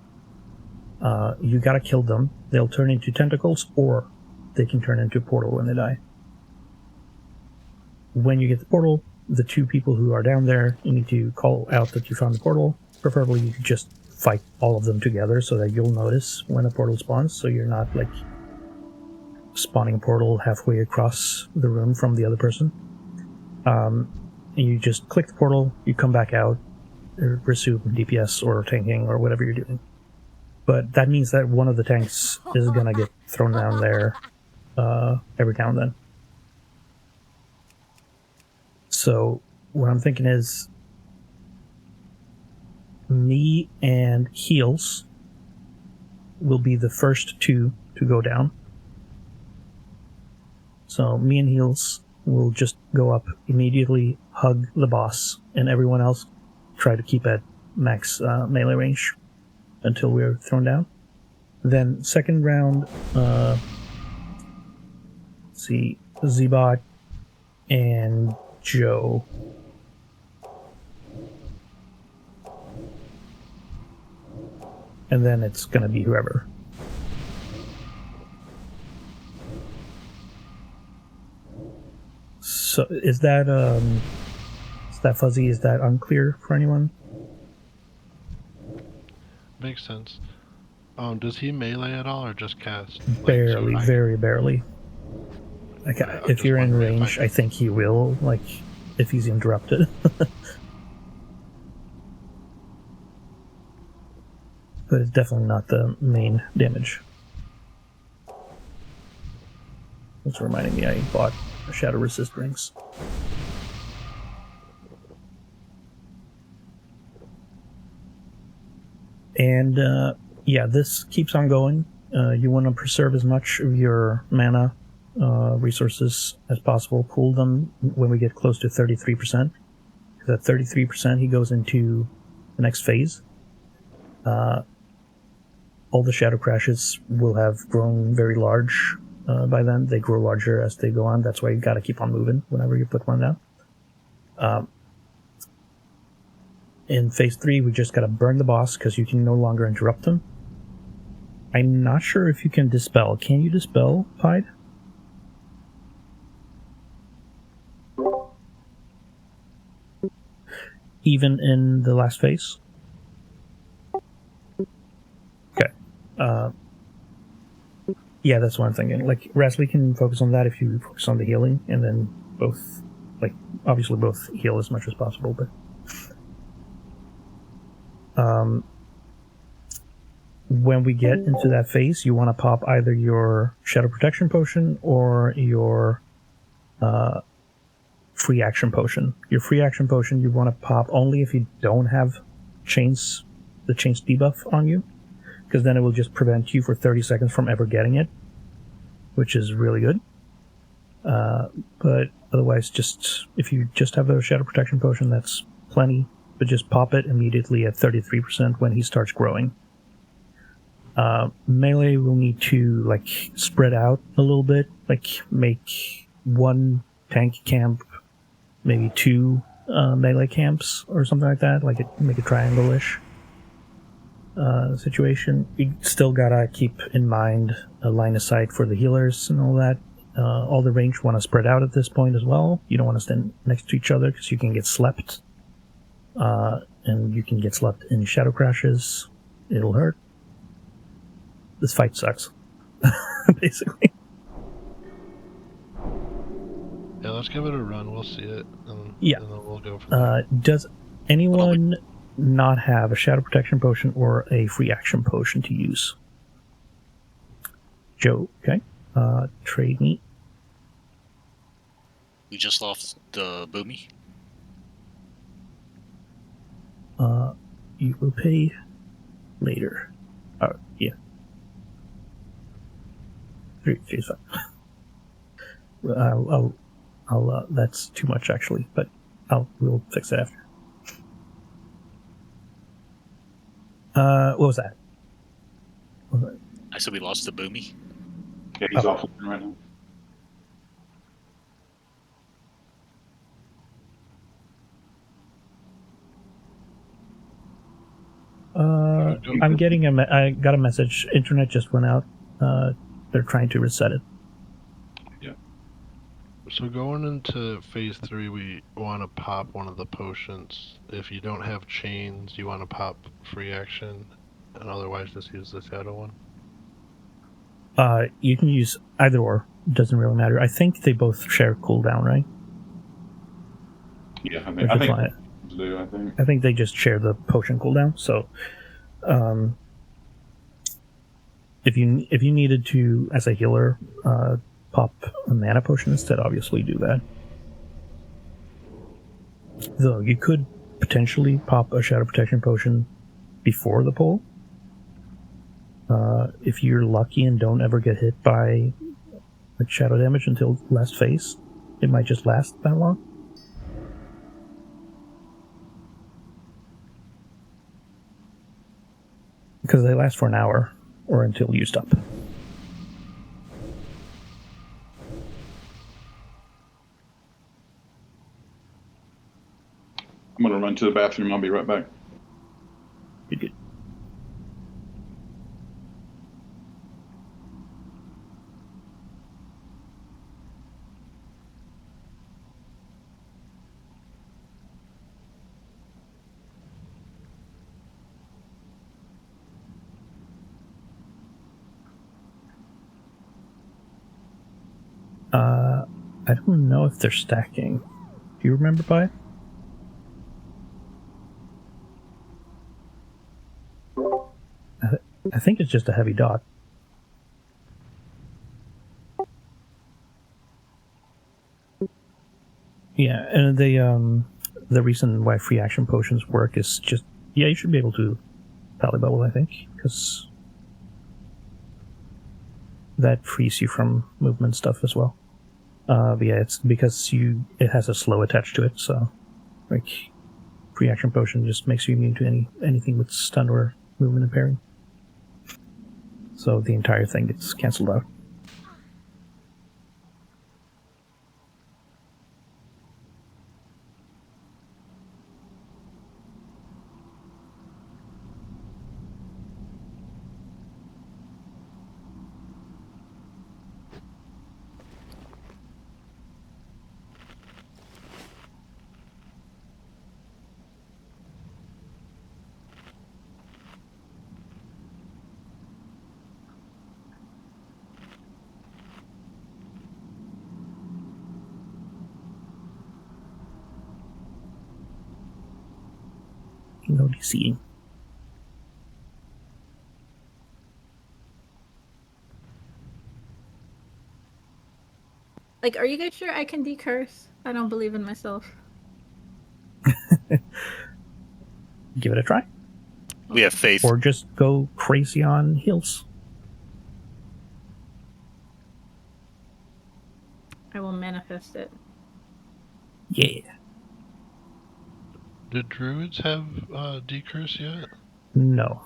You gotta kill them. They'll turn into tentacles, or they can turn into a portal when they die. When you get the portal, the 2 people who are down there, you need to call out that you found the portal. Preferably you could just fight all of them together so that you'll notice when a portal spawns, so you're not like spawning a portal halfway across the room from the other person. You just click the portal, you come back out, or resume DPS or tanking or whatever you're doing. But that means that one of the tanks is gonna get thrown down there every now and then. So what I'm thinking is me and Heels will be the first two to go down. So me and Heels will just go up immediately, hug the boss, and everyone else try to keep at max melee range until we're thrown down. Then second round, let's see, Zbot and Joe. And then it's gonna be whoever. So is that fuzzy? Is that unclear for anyone? Makes sense. Does he melee at all or just cast? Barely, very barely. Like, if you're in range, I think he will, like, if he's interrupted. But it's definitely not the main damage. It's reminding me I bought Shadow Resist rings. And, yeah, this keeps on going. You want to preserve as much of your mana resources as possible. Pool them when we get close to 33%. Because at 33%, he goes into the next phase. All the shadow crashes will have grown very large by then. They grow larger as they go on. That's why you got to keep on moving whenever you put one down. In phase 3, we just got to burn the boss because you can no longer interrupt him. I'm not sure if you can dispel. Can you dispel, Pied? Even in the last phase? Okay. Yeah, that's what I'm thinking. Like, Rasley can focus on that if you focus on the healing, and then both, like, obviously both heal as much as possible, but... when we get into that phase, you want to pop either your Shadow Protection Potion or your Free Action Potion. Your Free Action Potion you want to pop only if you don't have the chains debuff on you, because then it will just prevent you for 30 seconds from ever getting it, which is really good. But otherwise, just if you just have a Shadow Protection Potion, that's plenty, but just pop it immediately at 33% when he starts growing. Melee will need to, like, spread out a little bit, like make one tank camp, maybe two melee camps or something like that, like make a triangle-ish situation. You still gotta keep in mind a line of sight for the healers and all that. All the range want to spread out at this point as well. You don't want to stand next to each other because you can get slept. And you can get slept in shadow crashes. It'll hurt. This fight sucks, basically. Yeah, let's give it a run. We'll see it. And then we'll go from there. Does anyone not have a Shadow Protection Potion or a Free Action Potion to use? Joe, okay. Trade me. We just lost the Boomy. You will pay later. Yeah. 3 5. I'll that's too much actually, but we'll fix it after. What was that? I said we lost the Boomy. Yeah, he's off right now. I'm getting I got a message. Internet just went out. They're trying to reset it. Yeah. So going into phase 3, we want to pop one of the potions. If you don't have chains, you want to pop free action, and otherwise just use the shadow one. You can use either or. Doesn't really matter. I think they both share cooldown, right? Yeah, I think they just share the potion cooldown. So, if you needed to, as a healer, pop a mana potion instead, obviously do that. Though you could potentially pop a shadow protection potion before the pull. If you're lucky and don't ever get hit by like shadow damage until last phase, it might just last that long. Because they last for an hour or until used up. I'm going to run to the bathroom. I'll be right back. Good. I don't know if they're stacking. Do you remember, Pi? I think it's just a heavy dot. Yeah, and the reason why free action potions work is just, yeah, you should be able to Pally Bubble, I think, because that frees you from movement stuff as well. But yeah, it's because it has a slow attached to it, so like free action potion just makes you immune to anything with stun or movement impairing. So the entire thing gets cancelled out. No DC. Like, are you guys sure I can decurse? I don't believe in myself. Give it a try. We have faith. Or just go crazy on heals. I will manifest it. Yeah. Did druids have decurse yet? No.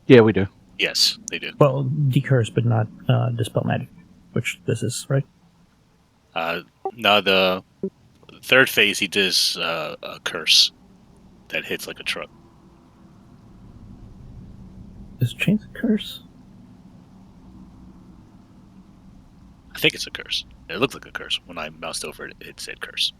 Yeah, we do. Yes, they do. Well, decurse, but not dispel magic, which this is, right? No, the third phase he does a curse that hits like a truck. Is chains a curse? I think it's a curse. It looked like a curse. When I moused over it, it said curse.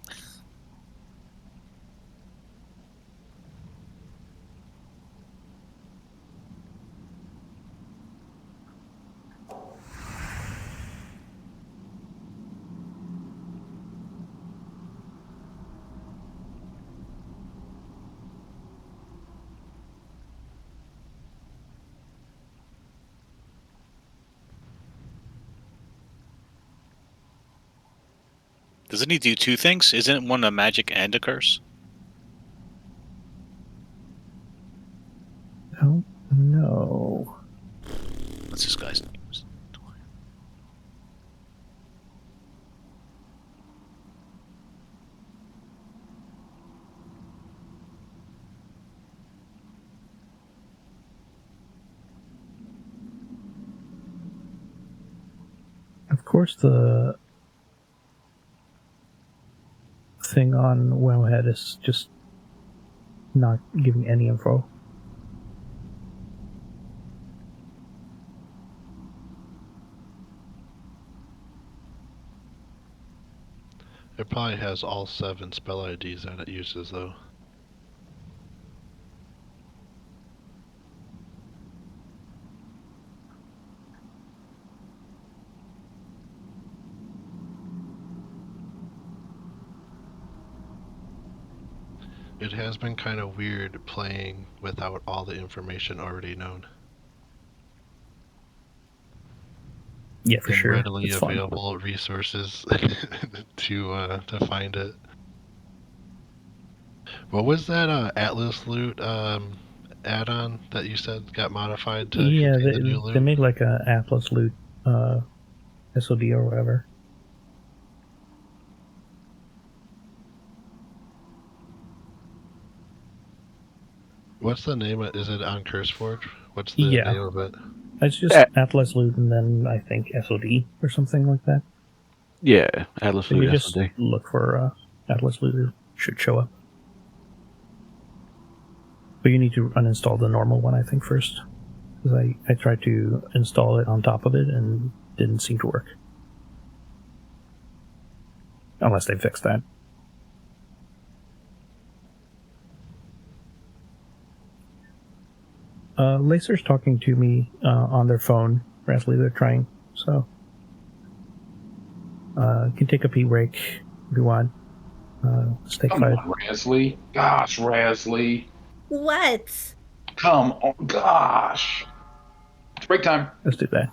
Doesn't he do two things? Isn't one a magic and a curse? I don't know. What's this guy's name? Of course, the thing on Wowhead is just not giving any info. It probably has all 7 spell IDs that it uses, though. It has been kind of weird playing without all the information already known. Yeah, for and sure. readily It's fun. available resources to find it. What was that Atlas loot add-on that you said got modified to Yeah, contain the new they loot? made like a Atlas loot SOD or whatever. What's the name? Is it on CurseForge? What's the Yeah. name of it? It's just Atlas loot and then I think SOD or something like that. Yeah, Atlas So you Loot just SOD. look for Atlas loot, it should show up. But you need to uninstall the normal one, I think, first. Because I tried to install it on top of it and didn't seem to work. Unless they fixed that. Lacer's talking to me on their phone. Apparently they're trying, so you can take a pee break if you want. Stay Come quiet. on, Rasley. Gosh, Rasley. What? Come on. Gosh. It's break time. Let's do that.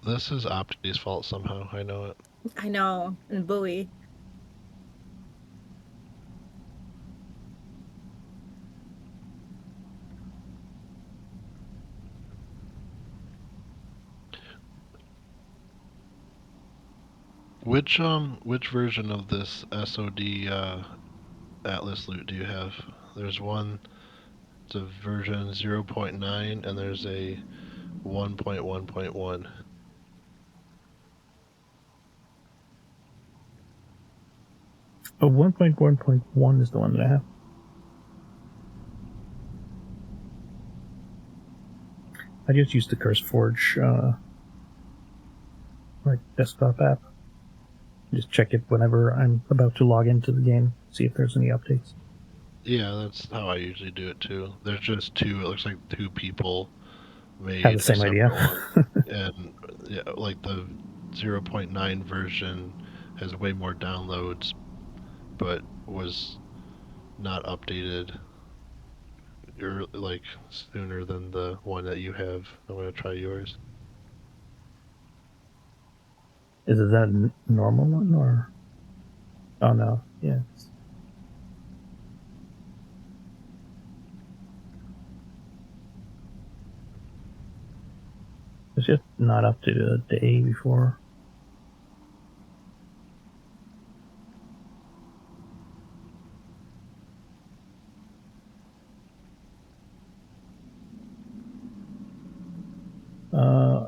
This is Opti's fault somehow. I know it. I know. And Bowie. Which version of this SOD Atlas loot do you have? There's one. It's a version 0.9 and there's a 1.1.1. Oh, 1.1.1 is the one that I have. I just use the CurseForge like desktop app. Just check it whenever I'm about to log into the game, see if there's any updates. Yeah, that's how I usually do it too. There's just two. It looks like two people made Have the same a idea. separate one, and yeah, like the 0.9 version has way more downloads, but was not updated like sooner than the one that you have. I'm gonna try yours. Is it that normal one or? Oh no, yeah. It's just not up to the day before.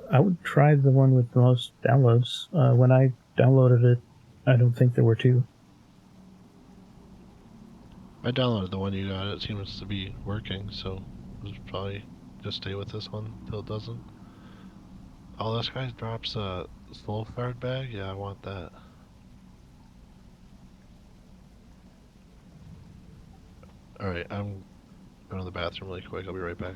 I would try the one with the most downloads. When I downloaded it, I don't think there were two. I downloaded the one you got. It seems to be working, so we'll probably just stay with this one till it doesn't. Oh, this guy drops a soul card bag? Yeah, I want that. Alright, I'm going to the bathroom really quick. I'll be right back.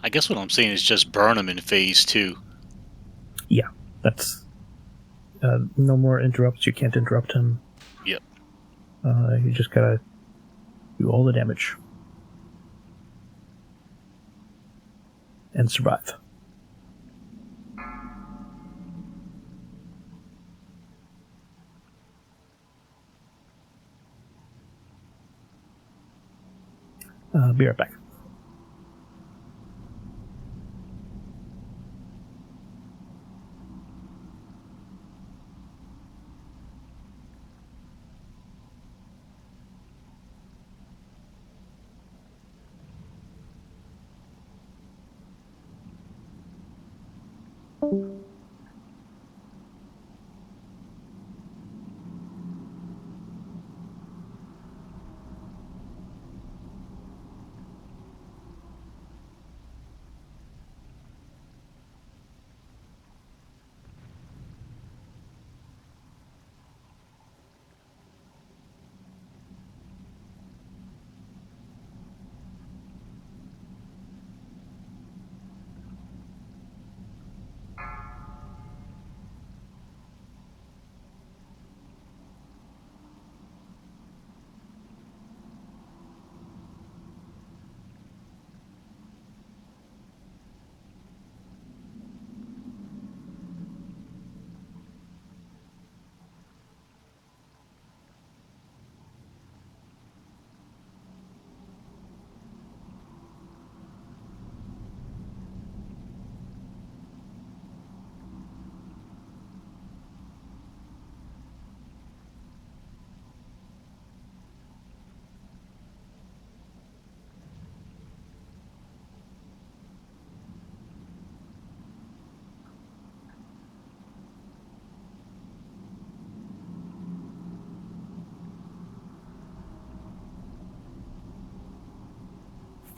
I guess what I'm saying is just burn them in phase 2. Yeah, that's no more interrupts. You can't interrupt him. Yep. You just gotta do all the damage and survive. Be right back.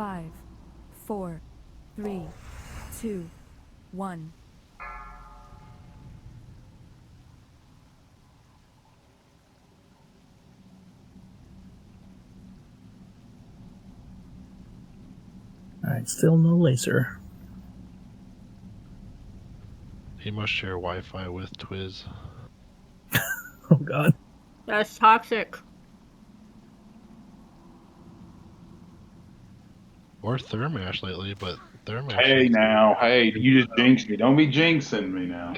5, 4, 3, 2, 1. Alright, still no laser. He must share Wi-Fi with Twiz. Oh god. That's toxic. Or Thermash lately, but Thermash. Hey now, hey, you just jinxed me. Don't be jinxing me now.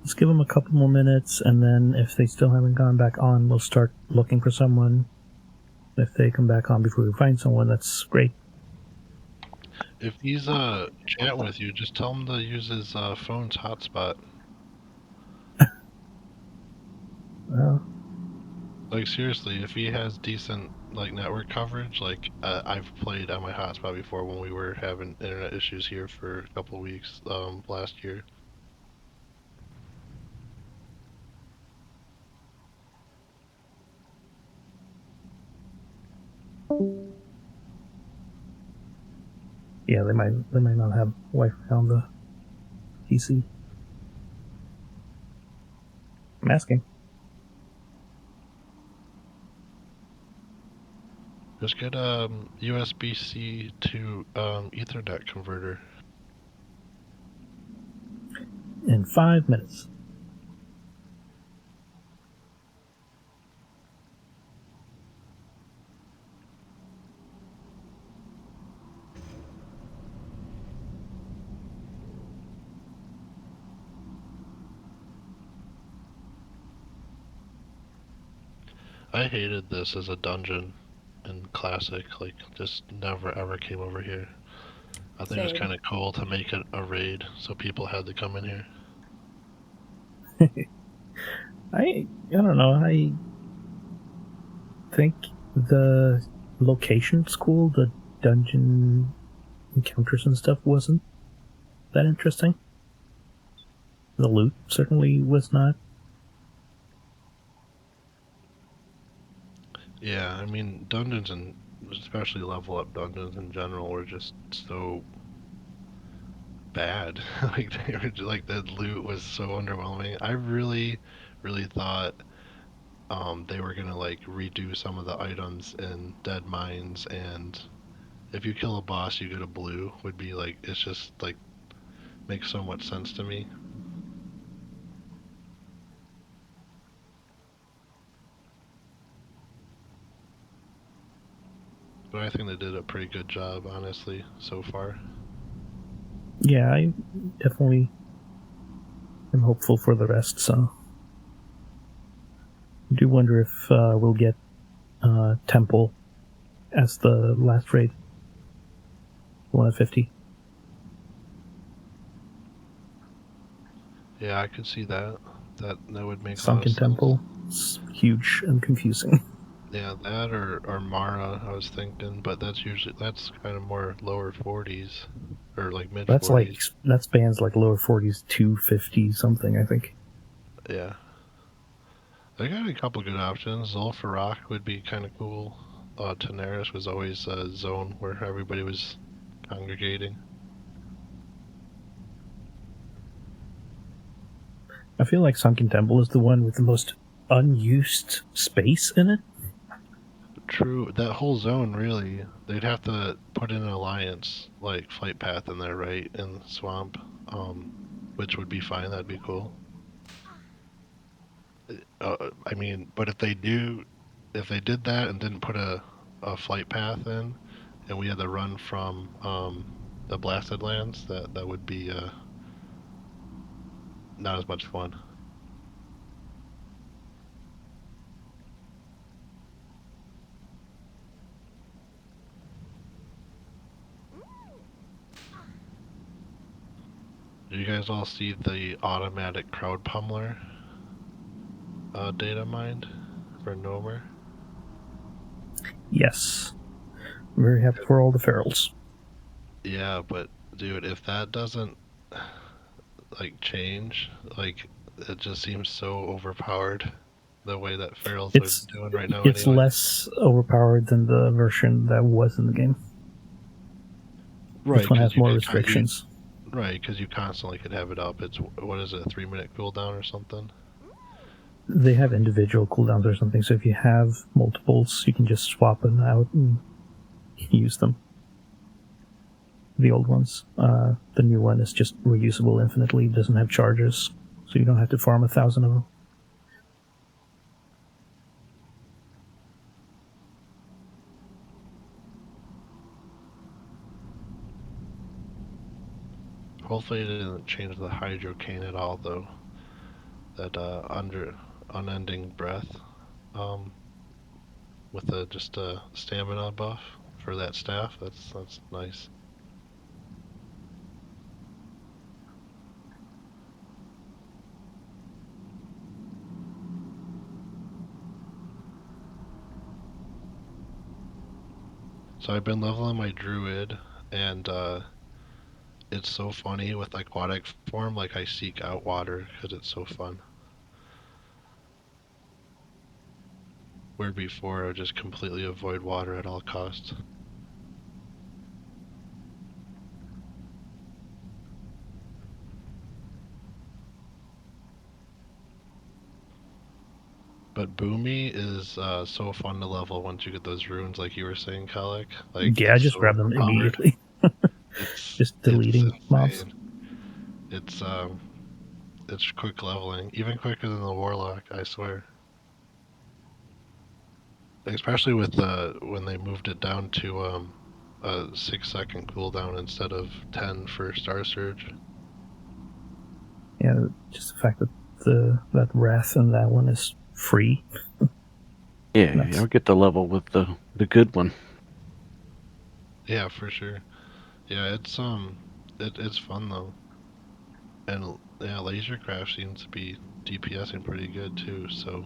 Let's give them a couple more minutes, and then if they still haven't gone back on, we'll start looking for someone. If they come back on before we find someone, that's great. If he's chatting with you, just tell him to use his phone's hotspot. Well, Like seriously, if he has decent like network coverage, like I've played on my hotspot before when we were having internet issues here for a couple of weeks last year. yeah, they might not have Wi-Fi on the PC. I'm asking. Just get USB-C to Ethernet converter. In 5 minutes. I hated this as a dungeon in Classic, like just never ever came over here. I think it was Same. kind of cool to make it a raid, so people had to come in here. I don't know. I think the location's cool. The dungeon encounters and stuff wasn't that interesting. The loot certainly was not. Yeah, I mean dungeons and especially level up dungeons in general were just so bad. Like they were just, like the loot was so underwhelming. I really thought they were gonna like redo some of the items in Dead Mines, and if you kill a boss you get a blue would be like, it's just like makes so much sense to me. But I think they did a pretty good job, honestly, so far. Yeah, I definitely am hopeful for the rest, so I do wonder if we'll get Temple as the last raid. 1 of 50. Yeah, I could see that. That would make Sunken a lot of sense. Temple. It's huge and confusing. Yeah, that or Mara, I was thinking, but that's kind of more lower 40s or like mid 40s. That spans like lower 40s, 250 something, I think. Yeah. They got a couple good options. Zul'Farrak would be kind of cool. Tanaris was always a zone where everybody was congregating. I feel like Sunken Temple is the one with the most unused space in it. True, that whole zone really. They'd have to put in an alliance, like Flight Path in there, right? In the swamp. Which would be fine, that'd be cool. I mean, but if they did that and didn't put a flight path in, and we had to run from the blasted lands, that would be not as much fun. Did you guys all see the automatic crowd pummeler data mined for Nomer? Yes. I'm very happy for all the ferals. Yeah, but dude, if that doesn't like change, like it just seems so overpowered. The way that ferals are It's doing right now, it's anyway. less overpowered than the version that was in the game. Right, This one has because you more could restrictions. right, because you constantly could have it up. It's what is it, a 3-minute cooldown or something? They have individual cooldowns or something, so if you have multiples, you can just swap them out and use them. The old ones. The new one is just reusable infinitely, doesn't have charges, so you don't have to farm 1,000 of them. Hopefully, it didn't change the hydro cane at all, though. That unending breath, um, with just a stamina buff for that staff. That's nice. So I've been leveling my druid, and it's so funny with aquatic form. Like I seek out water because it's so fun. Where before I would just completely avoid water at all costs. But Boomy is so fun to level once you get those runes, like you were saying, Kalik. Like Yeah, I it's just so grab them overpowered. immediately. Just deleting mobs. It's quick leveling, even quicker than the warlock, I swear. Especially with when they moved it down to a 6-second cooldown instead of 10 for Star Surge. Yeah, just the fact that that wrath in that one is free. Yeah, I'll get the level with the good one. Yeah, for sure. Yeah, it's it's fun though, and yeah, Lasercraft seems to be DPSing pretty good too. So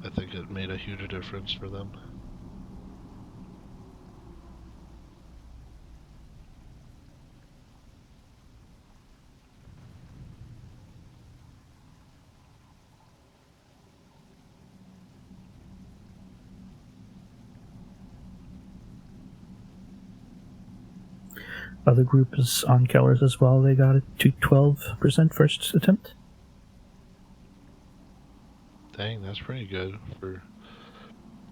I think it made a huge difference for them. Other group is on Kelris as well. They got it to 12% first attempt. Dang, that's pretty good for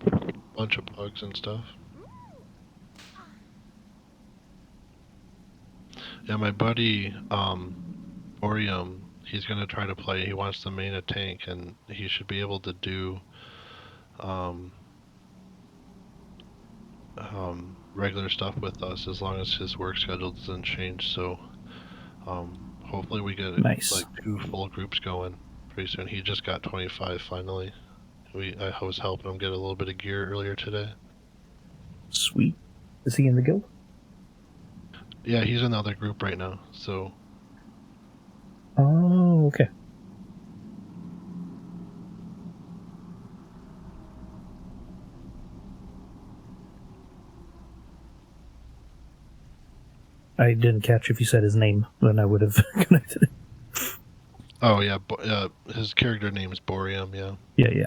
a bunch of bugs and stuff. Yeah, my buddy Orium, he's gonna try to play. He wants to main a tank, and he should be able to do regular stuff with us as long as his work schedule doesn't change. So hopefully we get Nice. like 2 full groups going pretty soon. He just got 25 finally. I was helping him get a little bit of gear earlier today. Sweet. Is he in the guild? Yeah, he's in another group right now. So Oh, okay. I didn't catch if you said his name, then I would have connected it. oh yeah, his character name is Boreum. Yeah. Yeah.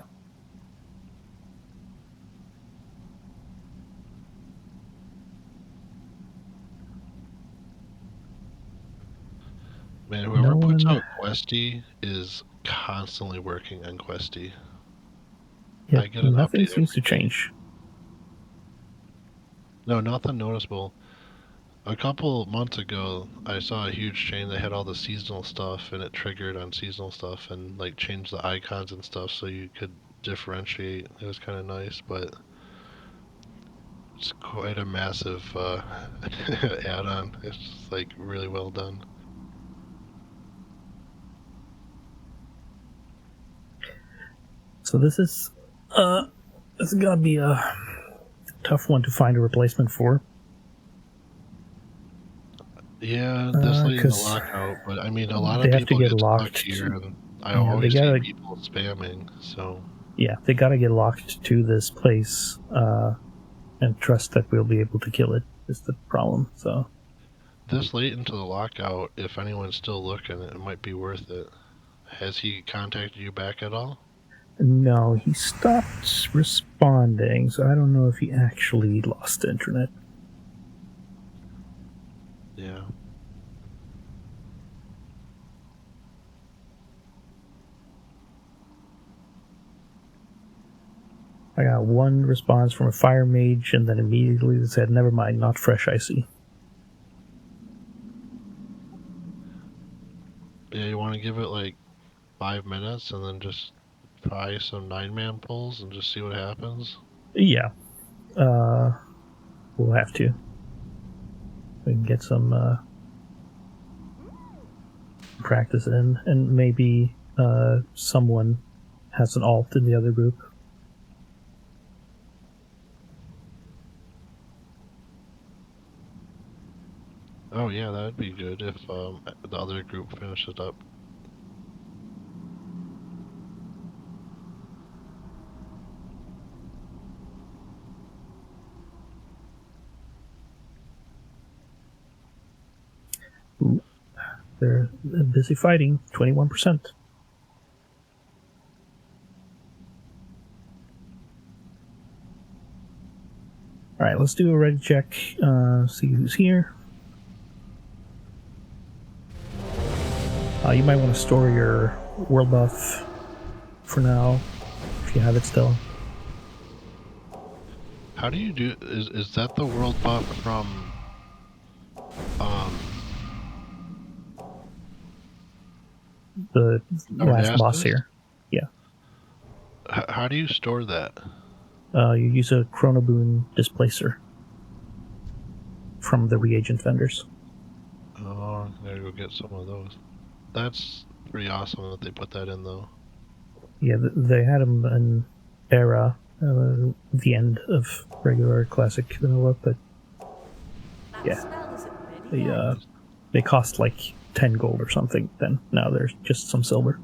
Man, whoever puts out Questy is constantly working on Questy. Yeah, I get an nothing update seems to every day. change. No, nothing noticeable. A couple months ago, I saw a huge change. They had all the seasonal stuff, and it triggered on seasonal stuff, and like changed the icons and stuff, so you could differentiate. It was kind of nice, but it's quite a massive add-on. It's just, like really well done. So this is gonna be a tough one to find a replacement for. Yeah, this lady in the 'cause lockout, but I mean, a lot of they have to people get get stuck locked here, and I yeah, always they see gotta- people spamming. So Yeah, they gotta get locked to this place and trust that we'll be able to kill it is the problem. So This late into the lockout, if anyone's still looking, it might be worth it. Has he contacted you back at all? No, he stopped responding, so I don't know if he actually lost the internet. Yeah. I got one response from a fire mage, and then immediately they said, "Never mind, not fresh, I see." Yeah, you want to give it like 5 minutes and then just try some 9-man pulls and just see what happens? Yeah. We'll have to. We can get some practice in, and maybe someone has an alt in the other group. Oh yeah, that'd be good if the other group finishes up. Ooh, they're busy fighting. 21%. All right, let's do a ready check. See who's here. You might want to store your world buff for now, if you have it still. How do you do? Is that the world buff from The last boss Arnastus? here. Yeah. How do you store that? You use a Chronoboon displacer from the reagent vendors. Oh, I gotta go get some of those. That's pretty awesome that they put that in, though. Yeah, they had them in Era, the end of regular classic vanilla, but That yeah, spell isn't ready yet. they cost like 10 gold or something. Then now there's just some silver.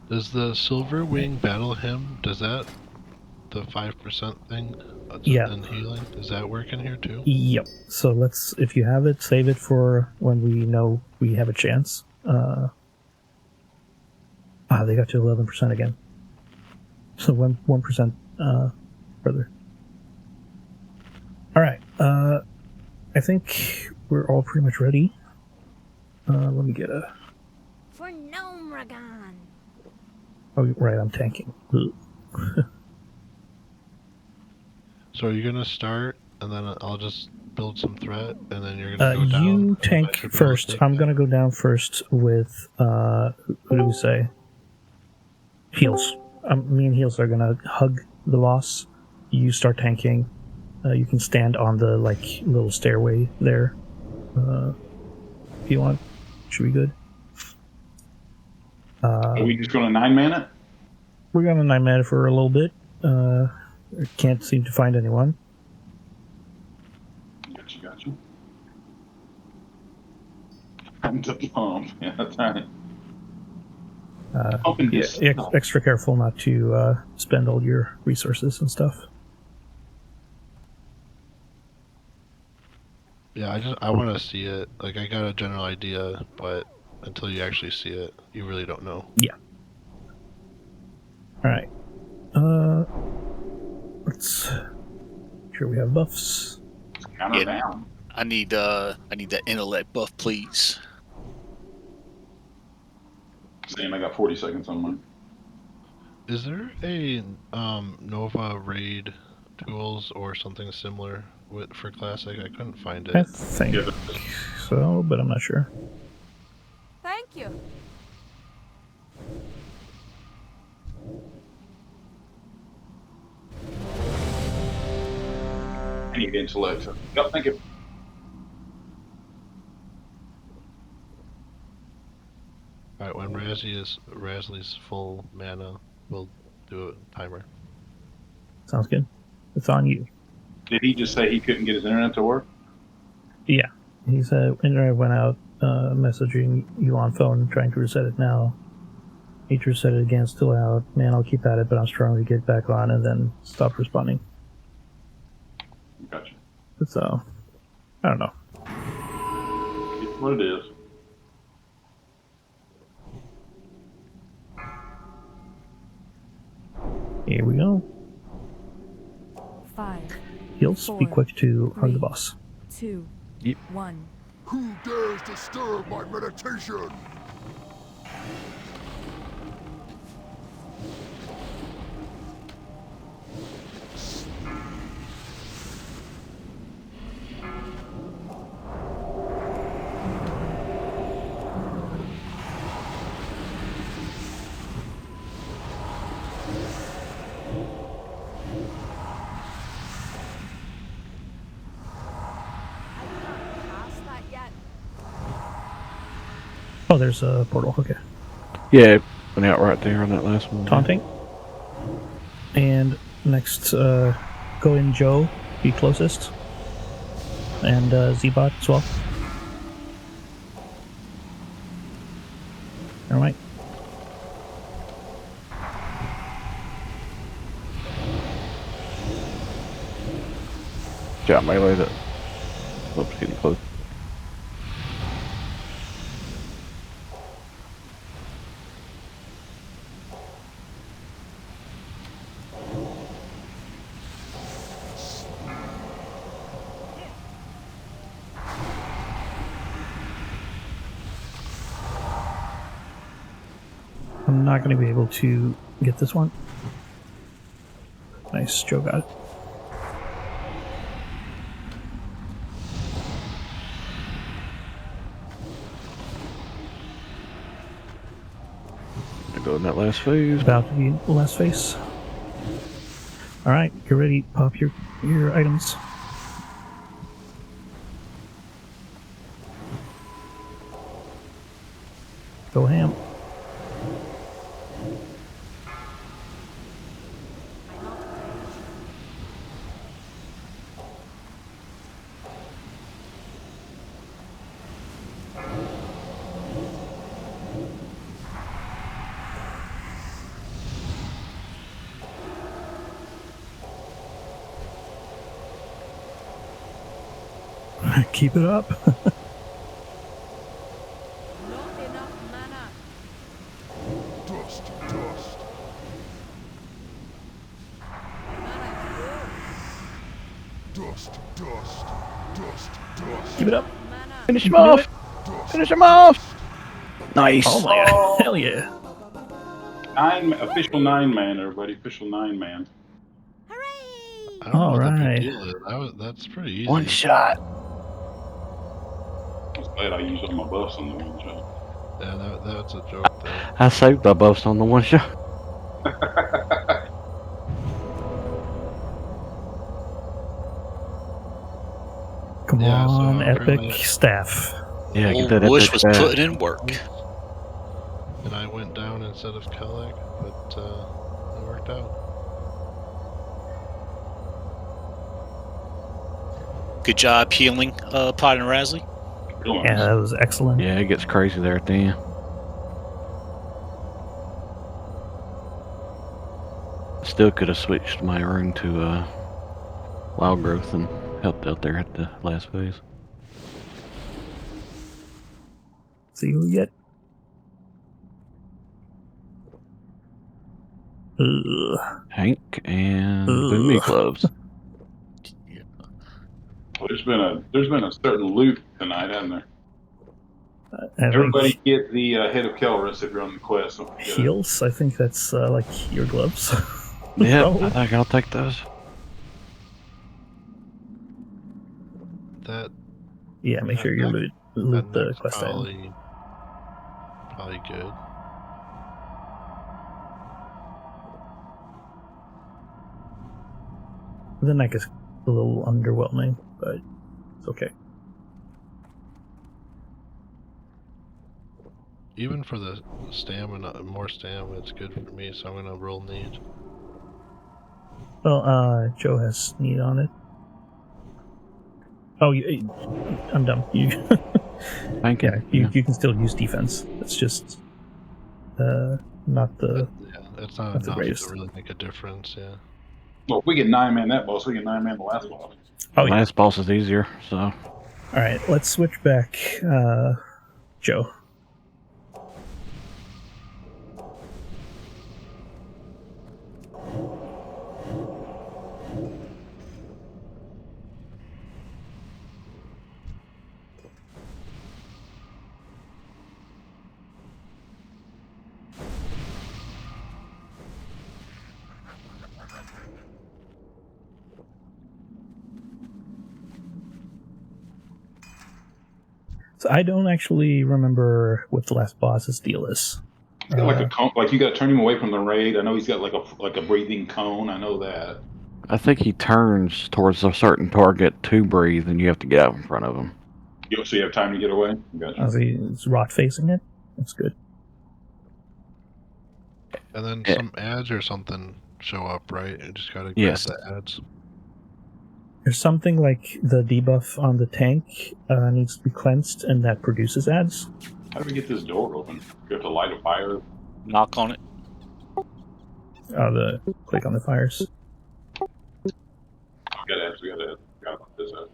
Does the Silver Wing Battle Hymn, does that, the 5% thing Yeah. and healing, does that work in here too? Yep. So let's, if you have it, save it for when we know we have a chance. They got to 11% again. So 1% further. All right. I think we're all pretty much ready. Let me get a. For Gnomragan. Oh, right, I'm tanking. So are you gonna start, and then I'll just build some threat, and then you're gonna go down? You and then I tank should be able to first. take I'm it? gonna go down first with who do we say? Heals. Me and Heals are gonna hug the boss. You start tanking. You can stand on the like little stairway there. If you want, should be good. Are we just going to 9-man it? We're gonna 9-man for a little bit. Can't seem to find anyone. Gotcha. I'm the pump. Yeah, that's right. Pumping Yeah, this. extra careful not to spend all your resources and stuff. Yeah, I want to see it. Like, I got a general idea, but until you actually see it, you really don't know. Yeah. All right. Let's sure we have buffs. Counter Yeah. down. I need that intellect buff, please. Same, I got 40 seconds on mine. Is there a Nova raid tools or something similar for Classic? I couldn't find I it. think Yeah, so, but I'm not sure. Thank you. I need intellect. Yep, thank you. Alright, when Rasley's full mana, we'll do a timer. Sounds good. It's on you. Did he just say he couldn't get his internet to work? Yeah. He said internet went out, messaging you on phone, trying to reset it now. Need to reset it again, still out. Man, I'll keep at it, but I'm struggling to get back on, and then stop responding. Gotcha. So, I don't know. It's what it is. Here we go. 5, Heals. Be 4, quick to hug the 3. boss. 2, Yep. 1. Who dares disturb my meditation? Past that yet? Oh, there's a portal. Okay. Yeah, it went out right there on that last one. Taunting. And next, go in Joe, be closest. And Z-Bot as well. Alright. Yeah, melee that. Oops, getting close. I'm not going to be able to get this one. Nice, Joe got it. To go in that last phase. About to be the last phase. Alright, you're ready. Pop your items. Go ham. Keep it up. Not enough mana. Dust, dust. Mana Dust, dust, dust, dust. Keep it up. mana. Finish him off! Finish him off! Nice! Oh my god. Hell yeah. Official 9-man, everybody. Official 9-man. Hooray! I don't know what the Alright. big deal is. That's pretty easy. One shot! I was glad I used all my buffs on the one shot. Yeah, that's a joke there. I saved the buffs on the one shot. Come Yeah, so on, epic apparently- staff. Yeah, Old get that Bush epic was stat. putting in work. And I went down instead of Kellig, but it worked out. Good job healing, Pot and Rasley. Real nice. Yeah, that was excellent. Yeah, it gets crazy there at the end. Still could have switched my rune to wild growth and helped out there at the last phase. See who we get. Ugh. Hank and Ugh. Boomy gloves. Well, there's been a certain loot tonight, hasn't there? I Everybody think get the head of Kelris if you're on the quest. Don't forget it. heals. I think that's like your gloves. Yeah, Oh. I think I'll take those. That Yeah, make sure you loot the that's quest item. probably good. The neck is a little underwhelming, but it's okay. Even for the stamina, more stamina, it's good for me, so I'm gonna roll need. Well, Joe has need on it. Oh, I'm dumb. You, Thank you. yeah, you can still use defense. It's just not the. Yeah, it's not That's the enough greatest. to really make a difference, yeah. Well, if we get 9-man that boss, we get 9-man the last boss. Oh yeah, Last boss is easier, so All right, let's switch back. Joe. So I don't actually remember what the last boss's deal is. He's got like a cone, like you got to turn him away from the raid. I know he's got like a breathing cone. I know that. I think he turns towards a certain target to breathe, and you have to get out in front of him. So you have time to get away. Gotcha. Is Rot facing it? That's good. And then some ads or something show up, right? You just gotta grab the ads. There's something like the debuff on the tank needs to be cleansed, and that produces ads. How do we get this door open? You have to light a fire. Knock on it. Click on the fires. We got ads. We got ads. Got about this ad.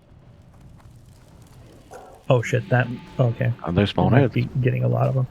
Oh shit! That okay. They spawn might ads. be getting a lot of them.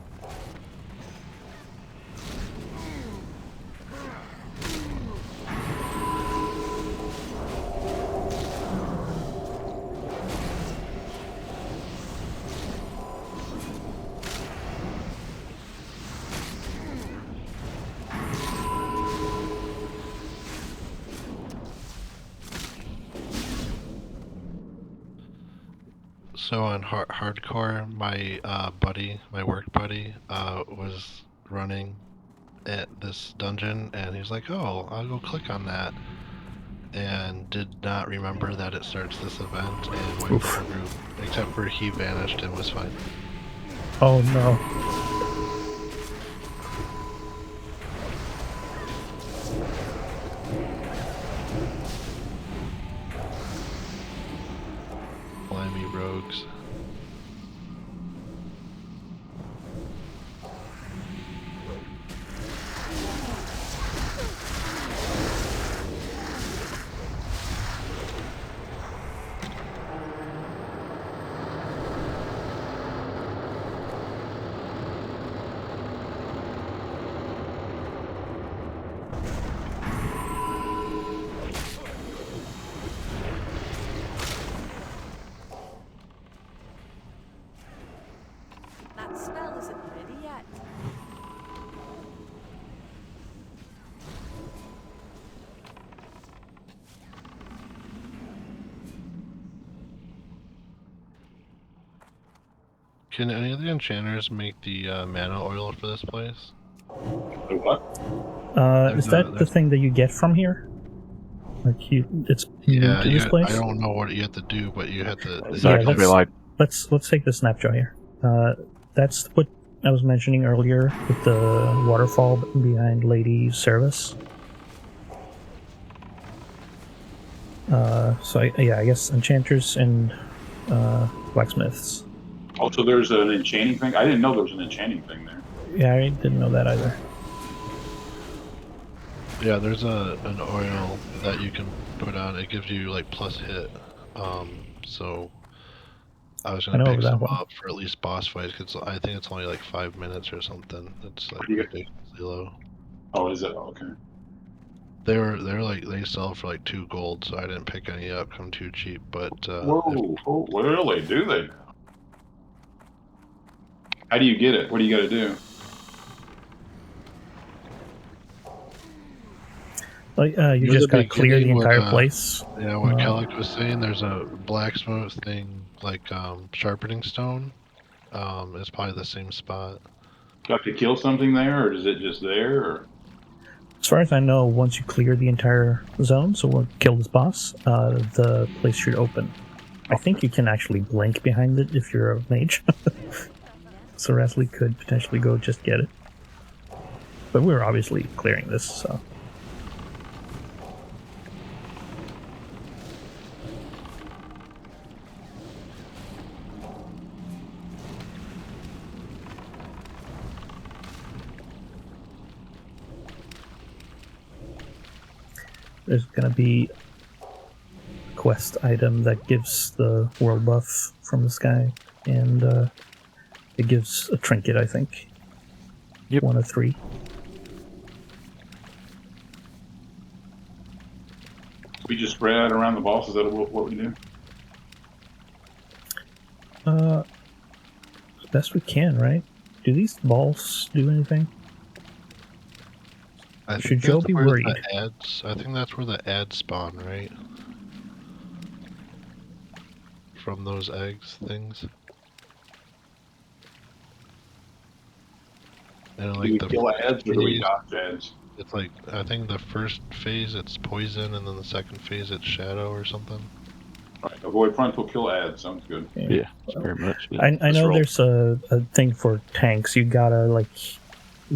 So on hardcore, my work buddy, was running at this dungeon, and he's like, "Oh, I'll go click on that," and did not remember that it starts this event, and wiped the whole group, except for he vanished and was fine. Oh no. Blimey rogues. That spell isn't ready yet. Can any of the enchanters make the mana oil for this place? The what? Is that the thing that you get from here? Like it's new to this place? I don't know what you have to do, but you have to. Let's take the snapshot here. That's what I was mentioning earlier with the waterfall behind Lady Saravess. I guess enchanters and blacksmiths. Oh, so there's an enchanting thing? I didn't know there was an enchanting thing there. Yeah, I didn't know that either. Yeah, there's an oil that you can put on. It gives you like plus hit. So I was gonna pick some up for at least boss fights because I think it's only like 5 minutes or something. It's like ridiculously low. Oh, is it? Okay. They sell for like 2 gold, so I didn't pick any up. Come too cheap, but whoa, really? Do they? How do you get it? What do you got to do? You just gotta clear the entire place. Yeah, what Kellis was saying, there's a blacksmith thing like sharpening stone. It's probably the same spot. Do you have to kill something there, or is it just there? Or? As far as I know, once you clear the entire zone, so we'll kill this boss, the place should open. I think you can actually blink behind it if you're a mage. So Rasley could potentially go just get it. But we're obviously clearing this, so... There's going to be quest item that gives the world buff from the sky, and it gives a trinket, I think. Yep. 1 of 3. We just spread out around the boss. Is that what we do? As best we can, right? Do these balls do anything? I Should think Joe that's be where worried? the ads. I think that's where the ads spawn, right? From those eggs things. And Do like we the kill first ads or do we phase, dodge ads? it's like I think the first phase it's poison, and then the second phase it's shadow or something. Right. Avoid frontal, kill ads. Sounds good. Yeah, it's very much. I Let's know roll. there's a thing for tanks. You gotta like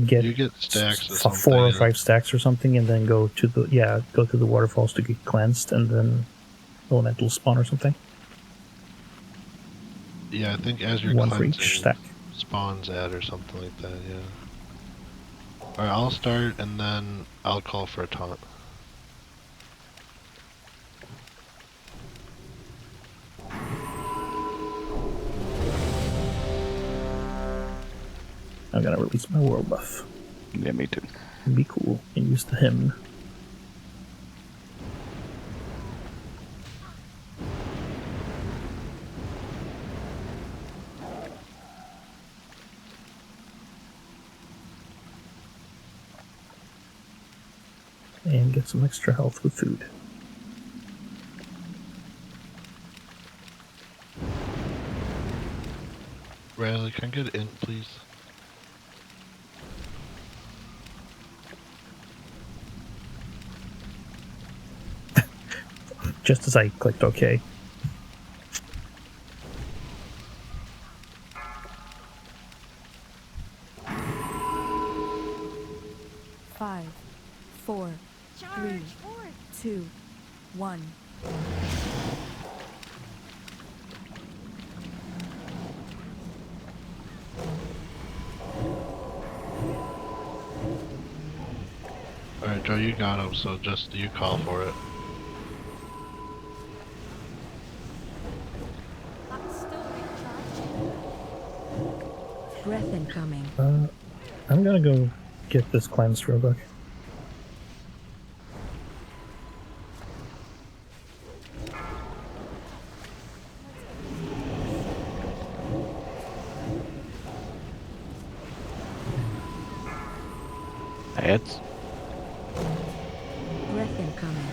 get You get stacks or 4 something. or yeah. 5 stacks or something, and then go to the waterfalls to get cleansed, and then elemental spawn or something. Yeah, I think as you're 1 for cleansing, each stack. spawns ad or something like that. Yeah. All right, I'll start and then I'll call for a taunt. I'm gonna release my world buff. Yeah, me too. It'd be cool. And use the hymn. And get some extra health with food. Riley, can I get an int, please? Just as I clicked OK. Five, four, three, two, one. Alright, Joe, you got him, so just you call for it. That's still recharging. Breath incoming. I'm gonna go get this cleanse real quick. Ads? Breath incoming.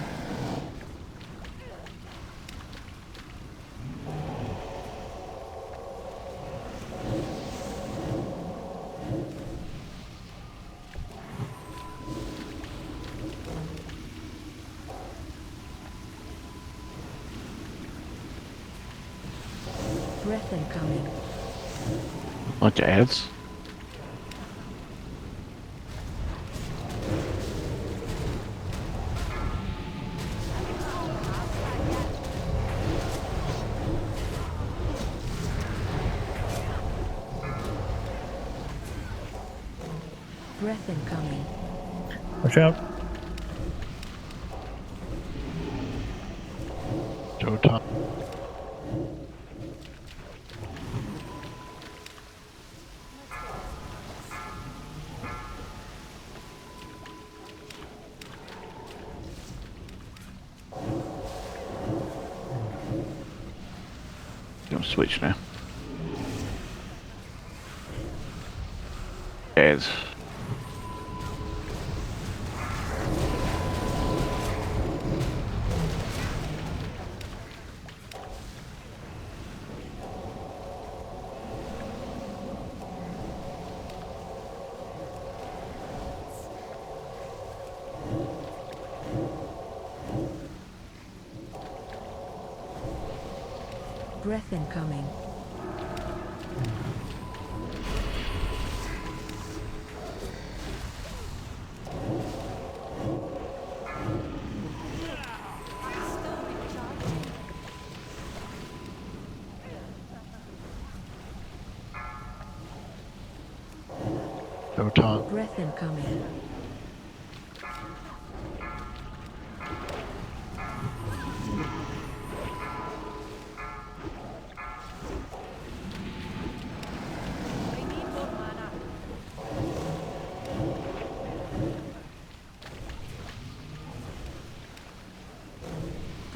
Breath incoming. Bunch of ads? Breath incoming. Watch out. Joe, taunt. Gonna switch now. Ads. Breath incoming. Still recharging. Joe, taunt. Breath incoming.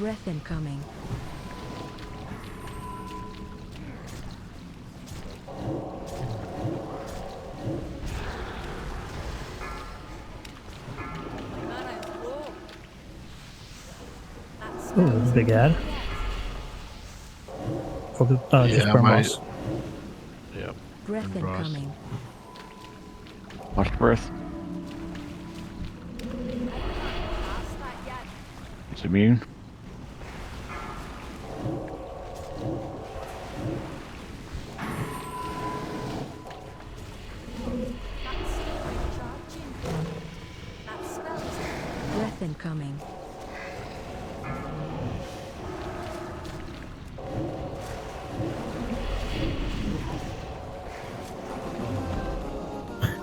Breath incoming. Mana is low. That Oh, spell that's a isn't big ad. ready yet. For the just Yeah, burn my- boss. Yep. Breath And Ross. incoming. Watch the breath. Past that yet. It's immune. That's still recharging. That spell isn't Breath incoming.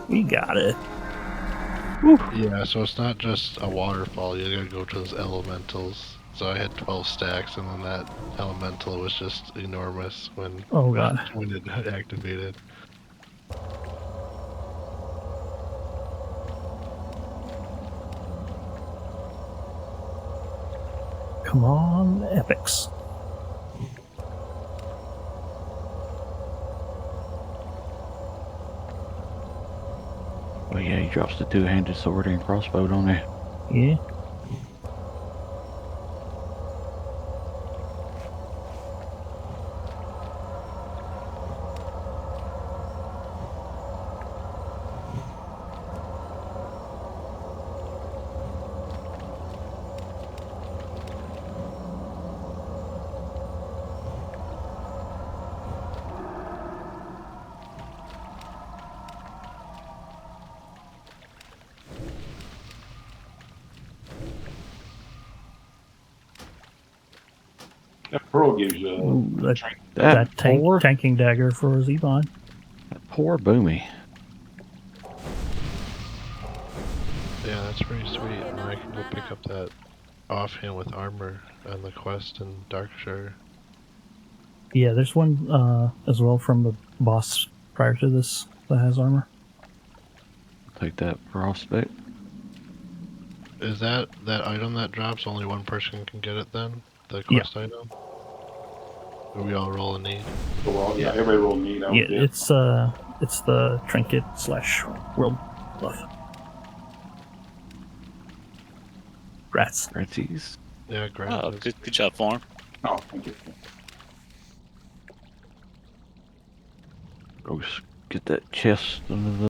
We got it. Yeah, so it's not just a waterfall, you gotta go to those elementals. So I had 12 stacks, and then that elemental was just enormous when, Oh god. when it activated. Come on, epics. Oh yeah, he drops the two-handed sword and crossbow, don't he? Yeah. That pearl gives you Ooh, that, strength. that poor, tanking dagger for Zebon. poor Boomy. Yeah, that's pretty sweet. And I can go pick up that offhand with armor on the quest in Darkshire. Yeah, there's one as well from the boss prior to this that has armor. Take that prospect. Is that item that drops? Only one person can get it then? The Yeah. quest item? Or we all roll a need? So we're all, yeah, everybody rolled neat. Yeah, it's the trinket / world buff. Rats. Gratsies. Yeah, great. Oh, good job, Form. Oh, thank you. Go get that chest under the